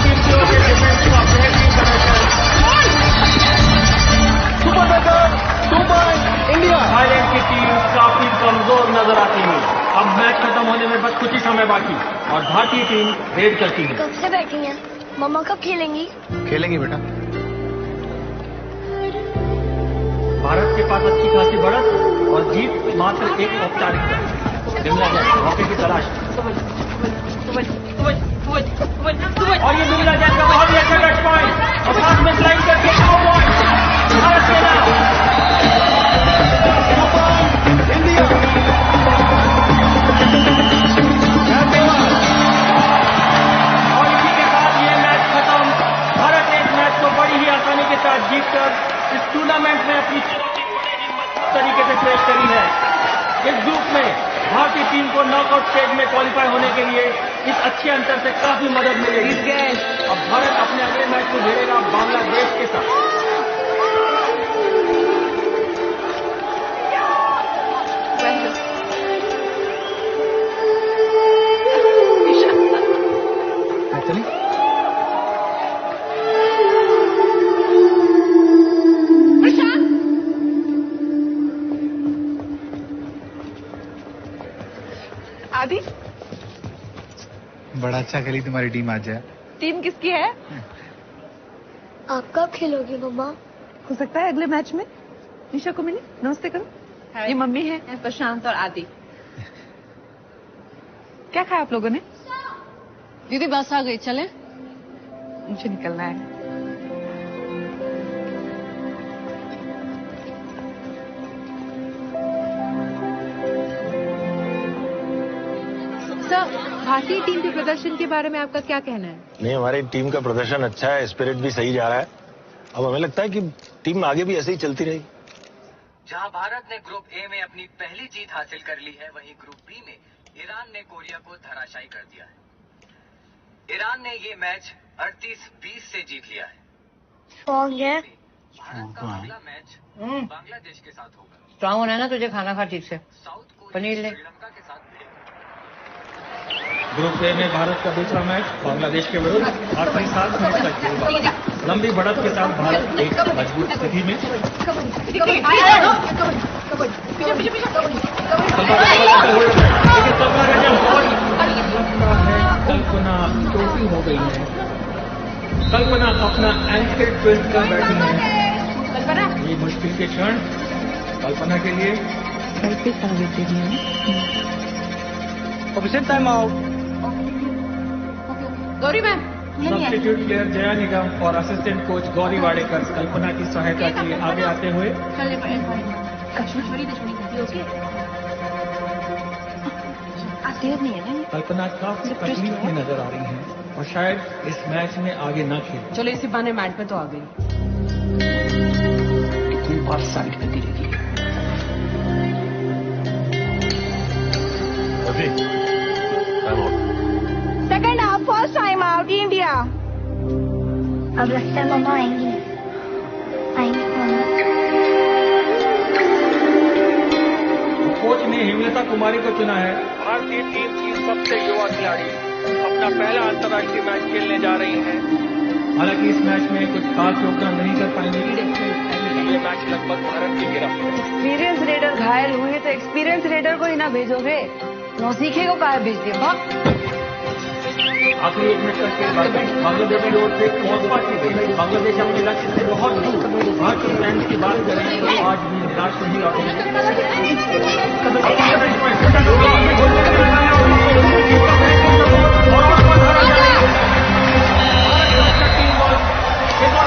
टीम की ओर से डिफेंस का बेहतरीन प्रदर्शन। Super better 2 point India. Thailand की टीम काफी कमजोर नजर आती है। अब मैच खत्म होने में बस कुछ ही समय बाकी और भारतीय टीम रेड करती है। कब से बैठी हैं? मम्मा कब खेलेंगी? खेलेंगी बेटा। भारत के पास अच्छी खासी बढ़त और जीत मात्र एक औपचारिकता। मौके की तलाश और ये दुबला जैन का बहुत ही अच्छा टच पॉइंट और साथ में स्लाइड करके पॉइंट भारत सेना इंडिया और इसी के साथ ये मैच खत्म। भारत ने इस मैच को बड़ी ही आसानी के साथ जीतकर इस टूर्नामेंट में अपनी चुनौती बड़े ही मजबूत तरीके से पेश करी है। इस ग्रुप में भारतीय टीम को नॉकआउट स्टेज में क्वालिफाई होने के लिए इस अच्छे अंतर से काफी मदद मिलेगी। अब भारत अपने अगले मैच को भिड़ेगा बांग्लादेश के साथ। आदि, बड़ा अच्छा खेली तुम्हारी टीम आज है। टीम किसकी है? आप कब खेलोगे मम्मा? हो सकता है अगले मैच में। निशा को मिले, नमस्ते करो। ये मम्मी है प्रशांत और आदि। क्या खाया आप लोगों ने? दीदी बस आ गई, चलें? मुझे निकलना है। भारतीय टीम के प्रदर्शन के बारे में आपका क्या कहना है? नहीं, हमारी टीम का प्रदर्शन अच्छा है, स्पिरिट भी सही जा रहा है। अब हमें लगता है कि टीम आगे भी ऐसे ही चलती रहेगी। जहां भारत ने ग्रुप ए में अपनी पहली जीत हासिल कर ली है, वहीं ग्रुप बी में ईरान ने कोरिया को धराशायी कर दिया है। ईरान ने ये मैच 38-20 से जीत लिया है। स्ट्रॉन्ग है। भारत का अगला मैच बांग्लादेश के साथ होगा। स्ट्रांग होना है ना तुझे, खाना खा ठीक से। पनीर ले। श्रीलंका के साथ ग्रुप ए में भारत का दूसरा मैच बांग्लादेश के विरुद्ध आखिरी 7 मैच तक खेलेगा। लंबी बढ़त के साथ भारत एक मजबूत स्थिति में। कल्पना चोटी हो गई है। कल्पना अपना एंकर ट्विस्ट कर बैठी है। ये मुश्किल के क्षण कल्पना के लिए। Official time out. Gauri ma'am, substitute player Jaya Nigam और असिस्टेंट कोच गौरी वाडेकर कल्पना की सहायता के लिए आगे आते हुए कल्पना काफी तकलीफ में नजर आ रही हैं और शायद इस मैच में आगे न खेले। चलो इसी बहाने मैच में तो आ गई। कितनी बार साइड पे गिरेगी। Second half, first time out India. अब लगता है मम्मा आएंगी। आएंगी मम्मा। कोच ने हेमलता कुमारी को चुना है। भारतीय टीम की सबसे युवा खिलाड़ी अपना पहला अंतर्राष्ट्रीय मैच खेलने जा रही हैं। हालांकि इस मैच में कुछ खास योगदान नहीं कर पाएंगे। ये मैच लगभग भारत की गिरफ्त है। एक्सपीरियंस रेडर घायल हुए तो एक्सपीरियंस रेडर को ही ना भेजोगे, नौसीखे को काहे भेज दिया? आखिरी 1 मिनट तक बांग्लादेश की ओर से पहुंचपा की गई। बांग्लादेश अपने लक्ष्य से बहुत दूर। भारतीय फैंस की बात करें तो आज भी निराश नहीं लौटेंगे।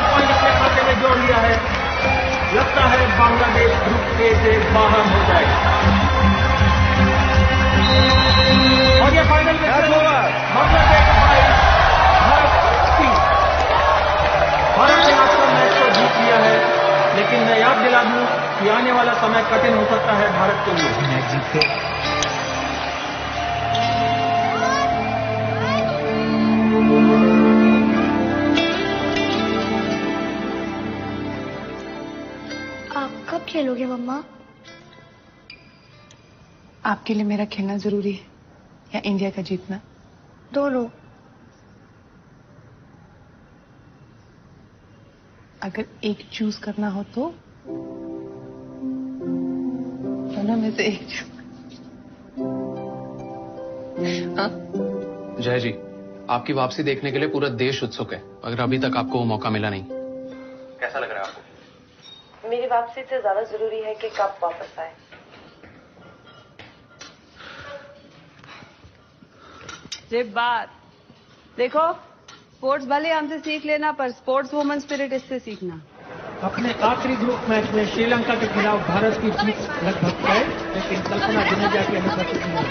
अपने खाते में जोड़ लिया है। लगता है बांग्लादेश ग्रुप ए से बाहर हो जाएगा। और ये फाइनल में बांग्लादेश 5, भारत 3। भारत ने आज का मैच को जीत लिया है, लेकिन मैं याद दिला दूं कि आने वाला समय कठिन हो सकता है भारत के लिए। मैच जीतते आप कब खेलोगे मम्मा? आपके लिए मेरा खेलना जरूरी है या इंडिया का जीतना? दोनों। अगर एक चूज करना हो तो दोनों में से एक चूज। जय जी, आपकी वापसी देखने के लिए पूरा देश उत्सुक है, अगर अभी तक आपको वो मौका मिला नहीं। कैसा लग रहा है आपको? मेरी वापसी से ज्यादा जरूरी है कि कब वापस आए। ये बात देखो, स्पोर्ट्स भले हमसे सीख लेना, पर स्पोर्ट्स वुमन स्पिरिट इससे सीखना। अपने आखिरी ग्रुप मैच में श्रीलंका के खिलाफ भारत की जीत लगभग तय, लेकिन कल्पना जडेजा की अनुपस्थिति में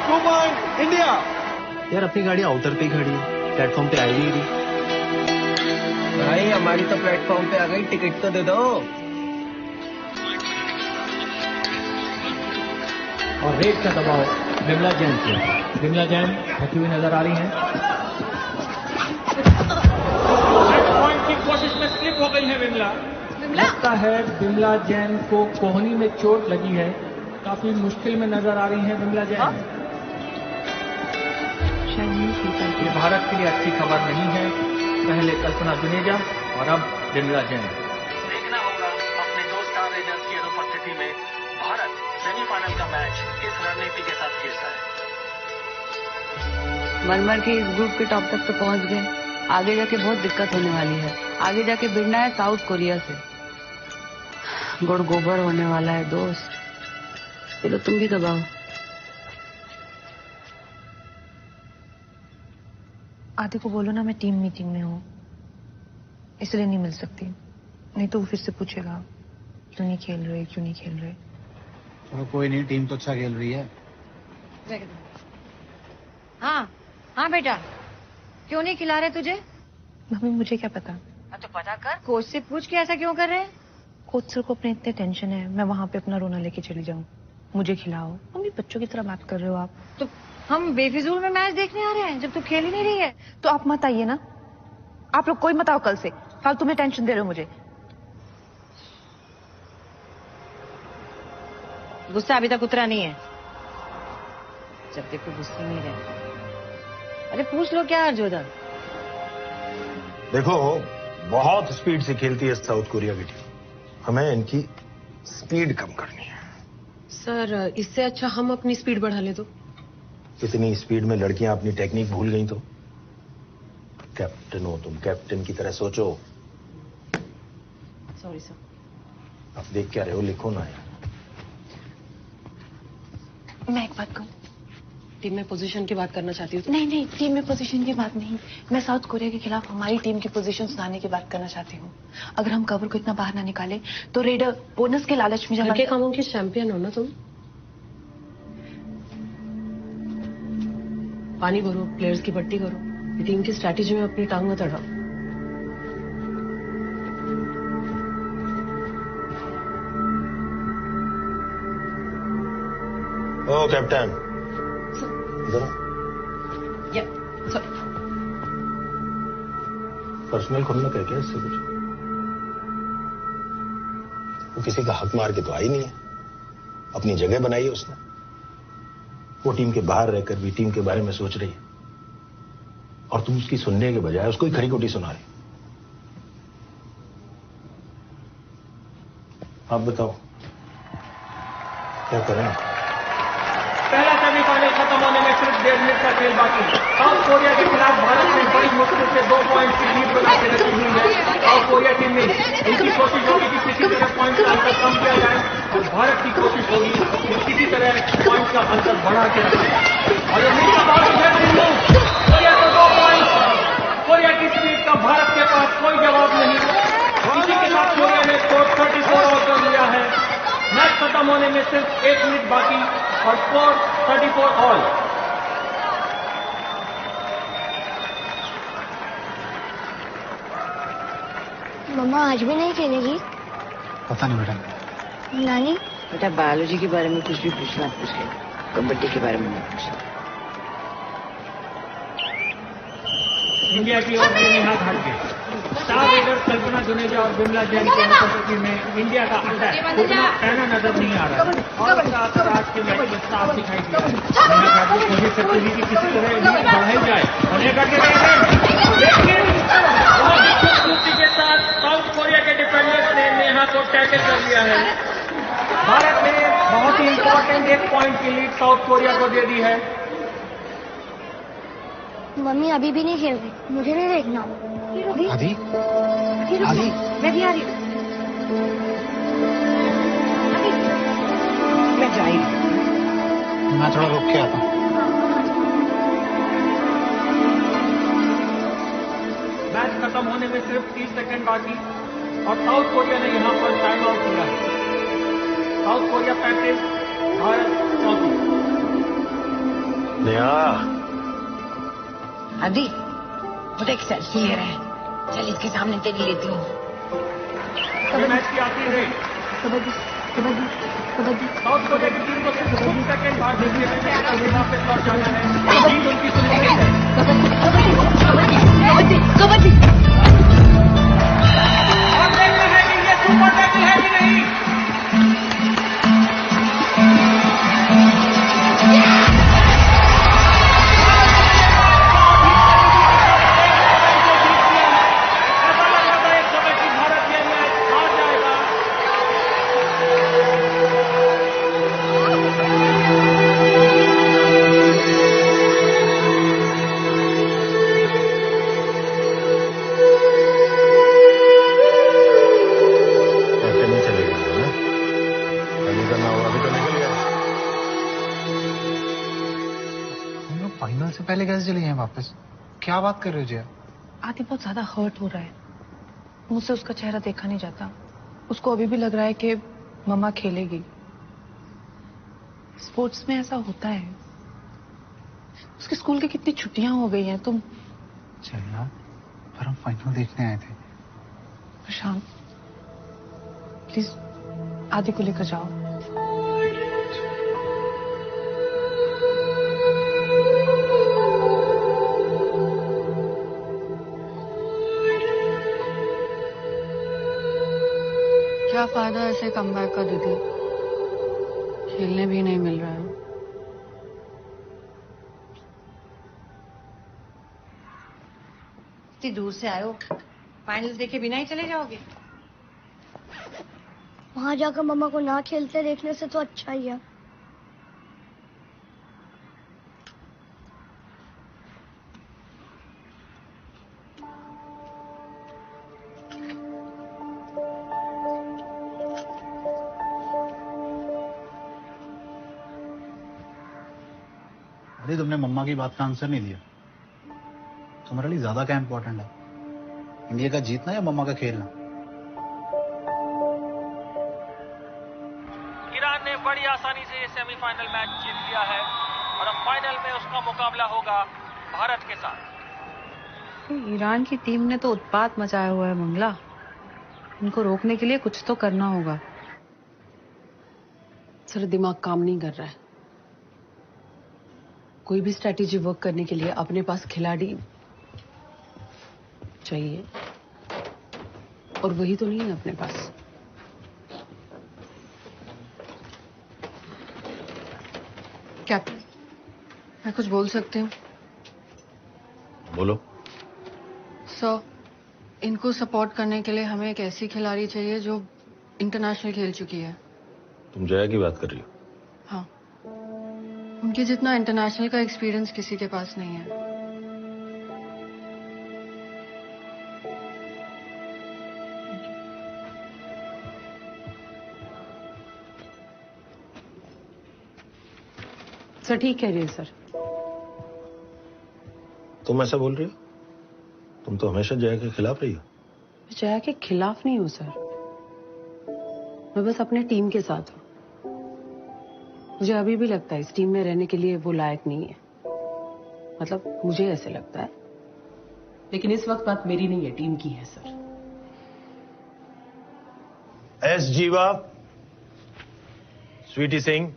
2 पॉइंट इंडिया। यार अपनी गाड़ी आउटर पे ही खड़ी है, प्लेटफॉर्म पे आई नहीं रही। भाई हमारी तो प्लेटफॉर्म पे आ गई, टिकट तो दे दो। और रेड का दबाव बिमला जैन पे। बिमला जैन होती हुई नजर आ रही हैं। पॉइंट की कोशिश में स्लिप हो गई है बिमला। लगता है बिमला जैन को कोहनी में चोट लगी है, काफी मुश्किल में नजर आ रही है बिमला जैन। ये भारत के लिए अच्छी खबर नहीं है। पहले कल्पना जुनेजा और अब बिमला जैन। देखना होगा अपने दो स्टार रेजर्स की अनुपस्थिति में भारत सेमीफाइनल का मैच किस रणनीति के साथ खेलता है। मर के इस ग्रुप के टॉप तक तो पहुंच गए, आगे जाके बहुत दिक्कत होने वाली है। आगे जाके भिड़ना है साउथ कोरिया से। गुड़ गोबर होने वाला है दोस्त। चलो तुम भी दबाओ। आदि को बोलो ना मैं टीम मीटिंग में हूँ, इसलिए नहीं मिल सकती। नहीं तो वो फिर से पूछेगा क्यों नहीं खेल रहे, क्यों नहीं खेल रहे। चलो कोई नहीं, टीम तो अच्छा खेल रही है। हाँ हाँ बेटा, क्यों नहीं खिला रहे तुझे? मम्मी मुझे क्या पता। तो पता कर, कोच से पूछ के ऐसा क्यों कर रहे हैं? कोच सर को अपने इतने टेंशन है, मैं वहाँ पे अपना रोना लेके चली जाऊँ, मुझे खिलाओ। मम्मी बच्चों की तरह बात कर रहे हो आप। तो हम बेफिजूल में मैच देखने आ रहे हैं जब तू खेल ही नहीं रही है। तो आप मत आइए ना, आप लोग कोई मत आओ कल से। फालतू में टेंशन दे रहे हो मुझे। गुस्सा अभी तक उतरा नहीं है, जब देखो गुस्से में रहे। अरे पूछ लो क्या हरजोदर। देखो बहुत स्पीड से खेलती है साउथ कोरिया की टीम, हमें इनकी स्पीड कम करनी है। सर इससे अच्छा हम अपनी स्पीड बढ़ा ले तो। इतनी स्पीड में लड़कियां अपनी टेक्निक भूल गई तो। कैप्टन हो तुम, कैप्टन की तरह सोचो। Sorry sir. आप देख क्या रहे हो, लिखो ना यार। मैं एक बात कहूँ, टीम में पोजीशन की बात करना चाहती हूँ। नहीं नहीं, टीम में पोजीशन की बात नहीं, मैं साउथ कोरिया के खिलाफ हमारी टीम की पोजीशन सुधारने की बात करना चाहती हूँ। अगर हम कवर को इतना बाहर ना निकाले तो रेडर बोनस के लालच में घर के कामों की चैंपियन हो ना तुम। पानी भरो, प्लेयर्स की पट्टी करो, टीम की स्ट्रैटेजी में अपनी टांग मत अड़ाओ। ओ कैप्टन, पर्सनल खुद में कह के इससे कुछ, वो किसी का हक मार के तो आई नहीं है, अपनी जगह बनाई है उसने। वो टीम के बाहर रहकर भी टीम के बारे में सोच रही है, और तुम उसकी सुनने के बजाय उसको ही खरी खोटी सुना रही। आप बताओ क्या करें? पहला सेमीफाइनल खत्म होने में सिर्फ 1.5 मिनट का खेल बाकी। साउथ कोरिया के खिलाफ भारत ने बड़ी मुश्किल से 2 पॉइंट की लीड बना के रखी हुई है। साउथ कोरिया टीम में इनकी कोशिश होगी कि किसी तरह पॉइंट का अंतर कम किया जाए, और भारत की कोशिश होगी कि किसी तरह पॉइंट का अंतर बढ़ा के रखें। और कोरिया को 2 पॉइंट, कोरिया की स्पीड का भारत के पास कोई जवाब नहीं। इसी के साथ कोरिया ने स्कोर 34 आउट कर लिया है। मैच खत्म होने में सिर्फ 1 मिनट बाकी और स्कोर 34 ऑल। मम्मा आज भी नहीं खेलेगी? पता नहीं बेटा। नानी? बेटा बायोलॉजी के बारे में कुछ भी पूछना पूछ ले, कबड्डी के बारे में मत पूछना। इंडिया की ओर से नेहा घाटगे, स्टार रेडर कल्पना जुनेजा और बिमला जैन की अनुपस्थिति में इंडिया का अटैक उतना पैना नजर नहीं आ रहा है, और उसका असर आज के मैच में साफ दिखाई दिया है। नेहा घाटगे कोशिश करती हुई कि किसी तरह लीड बढ़ाई जाए, और नेहा घाटगे लेकिन के साथ साउथ कोरिया के डिफेंडर्स ने नेहा को टैकल कर लिया है। भारत ने बहुत ही इंपॉर्टेंट 1 पॉइंट की लीड साउथ कोरिया को दे दी है। मम्मी अभी भी नहीं खेल रही, मुझे नहीं देखना। आदि, आदि, मैं भी आ रही हूँ। मैं जा रही हूँ। मैं थोड़ा रुक के आता हूँ। खत्म होने में सिर्फ 30 सेकंड बाकी और साउथ कोरिया ने यहाँ पर टाइम आउट किया है। South Korea 35, Bharat 34। नेहा अभी वो एक सेल्फी ले रहे हैं, चल इसके सामने तेरी लेती हूँ। मैच की आती है साउथ कोरिया की टीम को सिर्फ कुछ सेकंड बाद देखिए वापस लौट जाना है। जीत उनकी सुनिश्चित है। और देखना है कि ये सुपर टैकल है कि नहीं। ऐसा लग रहा था एक समय की भारत ये मैच हार जाएगा। ऐसे नहीं चलेगा ना, अभी करना होगा, अभी तो निकल गया। हम लोग फाइनल से पहले कैसे चले जाएं वापस? क्या बात कर रहे हो जया? आदि बहुत ज्यादा हर्ट हो रहा है, मुझसे उसका चेहरा देखा नहीं जाता। उसको अभी भी लग रहा है कि मम्मा खेलेगी। स्पोर्ट्स में ऐसा होता है। उसके स्कूल की कितनी छुट्टियां हो गई हैं। तुम चल यार, पर हम फाइनल देखने आए थे। प्रशांत प्लीज आदि को लेकर जाओ। क्या फायदा ऐसे कमबैक का दीदी, खेलने भी नहीं मिल रहा है। इतनी दूर से आए हो, फाइनल देखे बिना ही चले जाओगे? वहाँ जाकर मम्मा को ना खेलते देखने से तो अच्छा ही है। अरे तुमने मम्मा की बात का आंसर नहीं दिया। तुम्हारे लिए ज्यादा क्या इंपॉर्टेंट है, इंडिया का जीतना या मम्मा का खेलना? ईरान ने बड़ी आसानी से ये सेमीफाइनल मैच जीत लिया है और अब फाइनल में उसका मुकाबला होगा भारत के साथ। ईरान की टीम ने तो उत्पात मचाया हुआ है मंगला, इनको रोकने के लिए कुछ तो करना होगा। सर दिमाग काम नहीं कर रहा है। कोई भी स्ट्रेटेजी वर्क करने के लिए अपने पास खिलाड़ी चाहिए, और वही तो नहीं है अपने पास। कैप्टन, मैं कुछ बोल सकती हूँ? बोलो। सर, इनको सपोर्ट करने के लिए हमें एक ऐसी खिलाड़ी चाहिए जो इंटरनेशनल खेल चुकी है। तुम जया की बात कर रही हो? हाँ, उनके जितना इंटरनेशनल का एक्सपीरियंस किसी के पास नहीं है। सर ठीक कह रही है सर। तुम ऐसा बोल रही हो? तुम तो हमेशा जया के खिलाफ रही हो। मैं जया के खिलाफ नहीं हूँ सर, मैं बस अपने टीम के साथ हूँ। मुझे अभी भी लगता है इस टीम में रहने के लिए वो लायक नहीं है, मतलब मुझे ऐसे लगता है। लेकिन इस वक्त बात मेरी नहीं है, टीम की है sir. S Jeeva, Sweety Singh,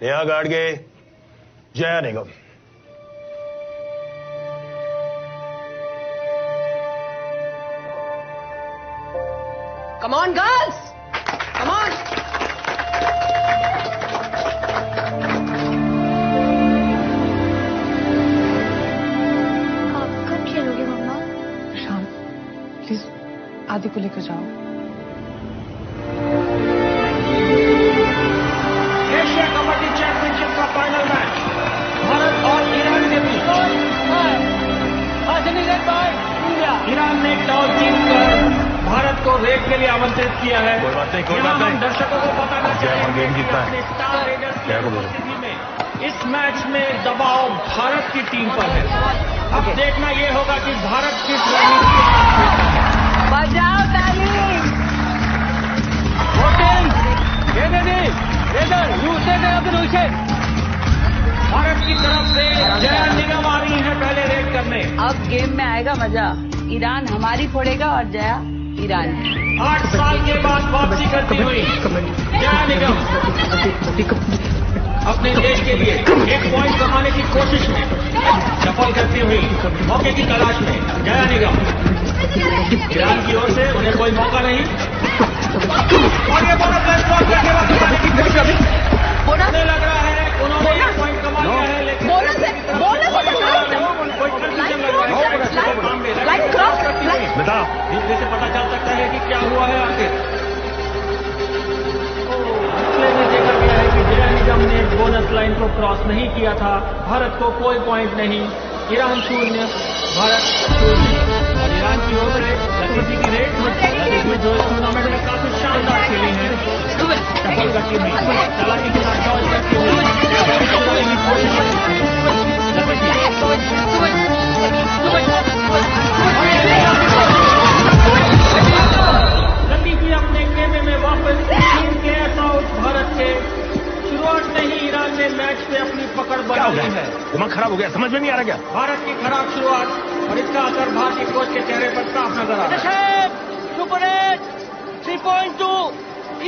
Neha Gadge, Jaya Nigam. Come on girls, come on. कब खेलोगे मम्मा? प्रशांत प्लीज आदि को लेकर जाओ। एशिया कबड्डी चैंपियनशिप का फाइनल मैच भारत और ईरान के बीच। ईरान ने टॉस जीतकर भारत को रेड के लिए आमंत्रित किया है। कोई बात नहीं। हम दर्शकों को बताना चाहेंगे गेम जीतना कि है। स्टार रेडर्स क्या की बोलो? उपस्थिति में इस मैच में दबाव भारत की टीम पर है। अब देखना यह होगा कि भारत किस रणनीति अब गेम में आएगा मजा। ईरान हमारी फोड़ेगा और जया ईरान। 8 साल के बाद वापसी करती हुई जया निगम अपने देश के लिए 1 पॉइंट कमाने की कोशिश में सफल करती हुई मौके की तलाश में जया निगम। ईरान की ओर से उन्हें कोई मौका नहीं और ये बोनस लाइन क्रॉस करके वापस आने की कोशिश। उन्हें लग रहा है उन्होंने 1 पॉइंट कमा लिया है, लेकिन बेटा जीतने से पता चल सकता है कि क्या हुआ है आखिर। फैसले में देखा गया है कि जया निगम ने बोनस लाइन को क्रॉस नहीं किया था। भारत को कोई पॉइंट नहीं, ईरान 0, भारत 0। और ईरान की ओर से लतीफी की रेट जो इस टूर्नामेंट में काफी शानदार खेली है, सफल करती हुई चालाकी के साथ टॉस करती हुई लतीफी अपने खेमे में वापस। 3 कैच आउट भारत के। शुरुआत से ही ईरान ने मैच पे अपनी पकड़ बना ली है। दिमाग खराब हो गया, समझ में नहीं आ रहा क्या? भारत की खराब शुरुआत और इसका असर भारतीय कोच के चेहरे पर साफ नजर आ रहा है। Super 8 3.2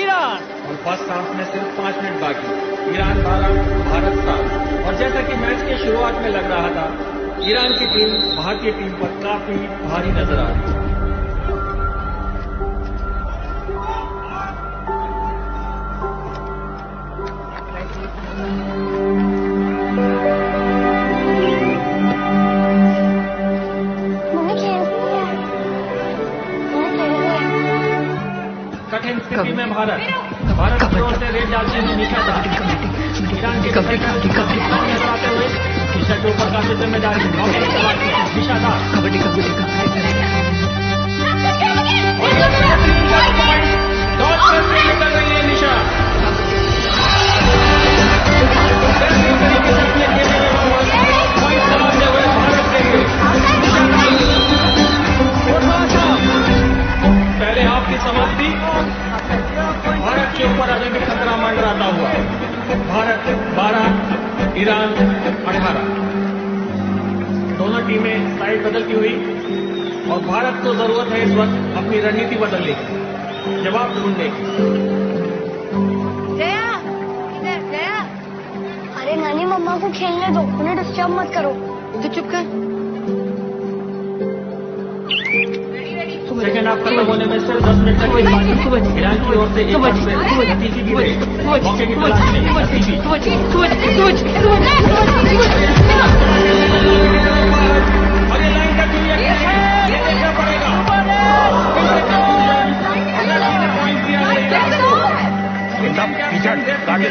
Iran. और फर्स्ट हाफ में सिर्फ 5 मिनट बाकी। ईरान 12, भारत 7। और जैसा कि मैच के शुरुआत में लग रहा था, ईरान की टीम भारतीय टीम पर काफी भारी नजर आ रही है। कठिन स्थिति में भारत की ओर से रेड डालते हुए निशा दास। ईरान के सामने आते हुए निशा के ऊपर काफी जिम्मेदारी निशा दास। डॉट करके निकल रही है निशा। पॉइंट समाप्त हुए भारत के लिए। पहले हाफ की समाप्ति। भारत के ऊपर अभी भी खतरा मंडराता हुआ। भारत 12, ईरान 18। दोनों टीमें साइड बदलती हुई और भारत को जरूरत है इस वक्त अपनी रणनीति बदलने की, जवाब ढूंढने की। जया, इधर जया। अरे नानी मम्मा को खेलने दो, उन्हें डिस्टर्ब मत करो। तो चुप कर। सेकेंड हाफ खत्म होने में सिर्फ 10 मिनट तक ईरान की ओर से एक बार फिर लतीफी की रेड। मौके की तलाश में लतीफी। और ये लाइन कट हुई है, ये देखना पड़ेगा। पॉइंट दिया है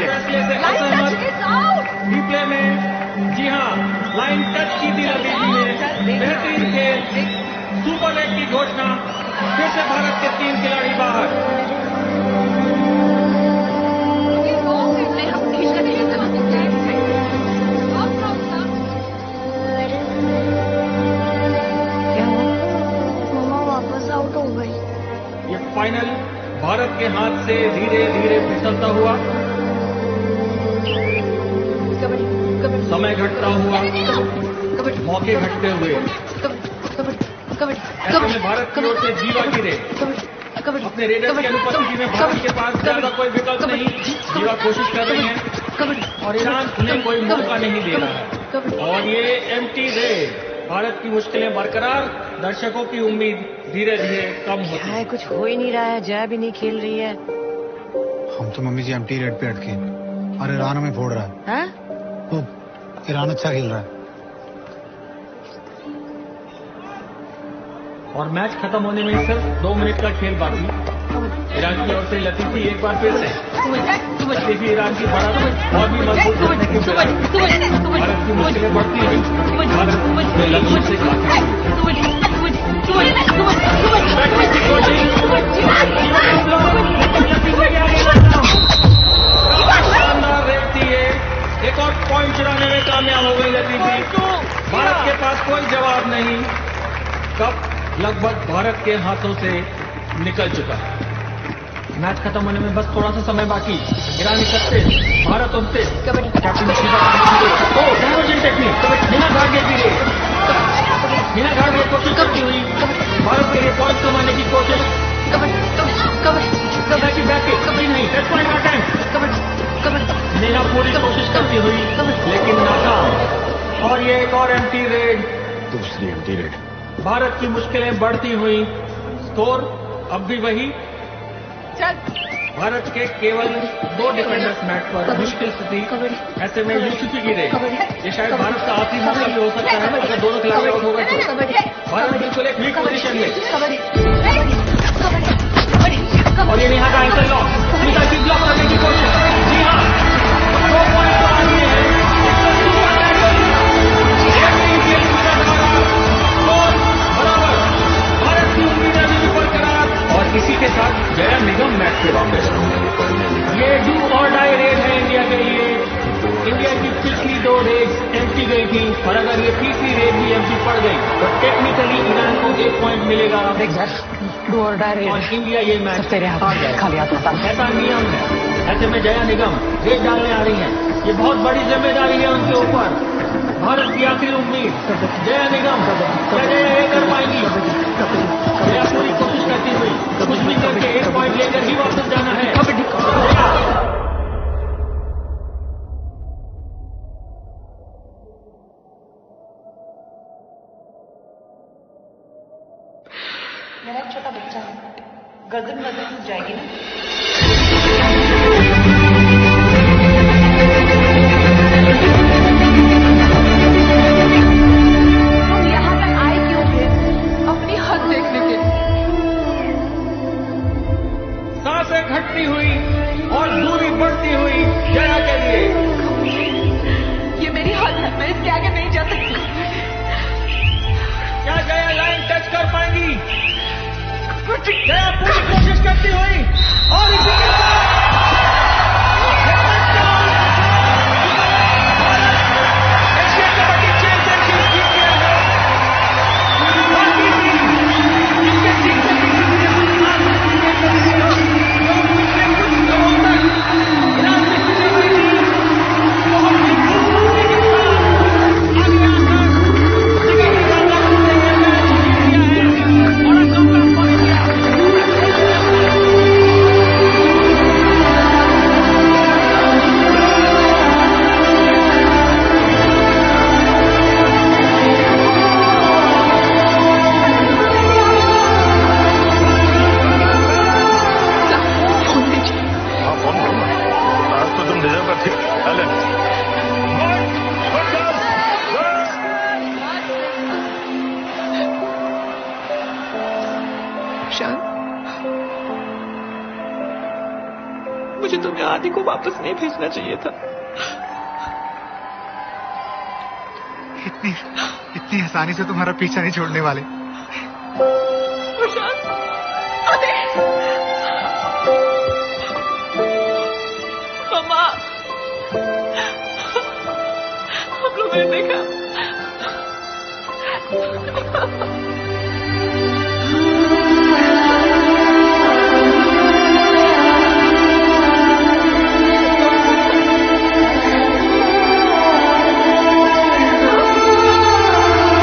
फैसले से असहमत। रिप्ले में जी हाँ, लाइन टच की थी लतीफी ने। बेहतरीन खेल, सुपर 8 की घोषणा। फिर से भारत के 3 खिलाड़ी बाहर। मम्मा वापस आउट हो गई। ये फाइनल भारत के हाथ से धीरे धीरे फिसलता हुआ, समय घटता हुआ, मौके घटते हुए। ऐसे में भारत की ओर से जीवा की रेड। अपने रेडर्स की अनुपस्थिति में भारत के पास ज्यादा कोई विकल्प नहीं। जीवा कोशिश कर रही हैं और ईरान उन्हें कोई मौका नहीं दे रहा है। और ये एम्प्टी रेड। भारत की मुश्किलें बरकरार, दर्शकों की उम्मीद धीरे धीरे कम होती है। कुछ हो ही नहीं रहा है, जया भी नहीं खेल रही है। हम तो मम्मी जी एम्प्टी रेड पे अटके और ईरान हमें फोड़ रहा है। तो ईरान अच्छा खेल रहा है। और मैच खत्म होने में सिर्फ 2 मिनट का खेल बाकी। ईरान की ओर से लतीफी एक बार फिर से। लतीफी ईरान की बढ़त और भी मजबूत करने की भारत की मुश्किलें बढ़ती हुई। भारत में लक्ष्य से काफी शानदार रेड थी ये। एक और पॉइंट चुराने में कामयाब हो गई लतीफी। भारत के पास कोई जवाब नहीं। कप लगभग भारत के हाथों से निकल चुका है। मैच खत्म होने में बस थोड़ा सा समय बाकी। Iran 31, Bharat 29। Captain diversion technique, Neha घाटे की रेड। नेहा घाटगे कोशिश करती हुई भारत के लिए पॉइंट कमाने की कोशिश। नेहा की बैक कभी नहीं, टेस्ट पॉइंट का टाइम। नेहा पूरी कोशिश करती हुई लेकिन नाकाम। और ये एक और एम्प्टी रेड, दूसरी एम्प्टी रेड। भारत की मुश्किलें बढ़ती हुई, स्कोर अब भी वही। भारत के केवल 2 डिफेंडर्स मैच पर, मुश्किल स्थिति। ऐसे में ये चुकी की रेड, ये शायद भारत का आखिरी मौका भी हो सकता है अगर दोनों खिलाड़ी आउट हो गए तो। भारत बिल्कुल एक वीक पोजीशन में। और ये नेहा का एंकर लॉक, स्मिता की ब्लॉक करने की कोशिश। जी हाँ, 2 पॉइंट तो आगे है। भारत की उम्मीदें भी बरकरार। और इसी के साथ जया निगम मैच से वापस। ये डू और डाई रेड है इंडिया के लिए। इंडिया की पिछली 2 रेड एम्प्टी गई थी और अगर ये तीसरी रेड भी एम्प्टी पड़ गई तो टेक्निकली ईरान को 1 पॉइंट मिलेगा। डू और डाई रेड, और इंडिया ये मैच तेरे हाथ में खाली हाथ होता है। ऐसा नियम है। ऐसे में जया निगम रेड डालने आ रही है। ये बहुत बड़ी जिम्मेदारी है उनके ऊपर। भारत की आखिरी उम्मीद जया निगम, क्या जया ये कर पाएंगी? जया पूरी कोशिश करती हुई कुछ भी करके 1 पॉइंट लेकर ही वापस जाना है। मेरा एक छोटा बच्चा है, गर्दन बदल जाएगी ना। तुम यहाँ तक आए क्यों थे? अपनी हद देखने के लिए। सांसें घटती हुई और दूरी बढ़ती हुई जया के लिए। ये मेरी हद है, मैं इसके आगे नहीं जा सकती। क्या जया लाइन टच कर पाएंगी? जया पूरी कोशिश करती हुई और इसी के साथ एशिया कबड्डी चैंपियनशिप जीत गया है। जिसके जीतने की मुझे तुम्हें आदि को वापस नहीं भेजना चाहिए था। इतनी आसानी से तुम्हारा पीछा नहीं छोड़ने वाले। आदि, मम्मा, हम लोगों ने देखा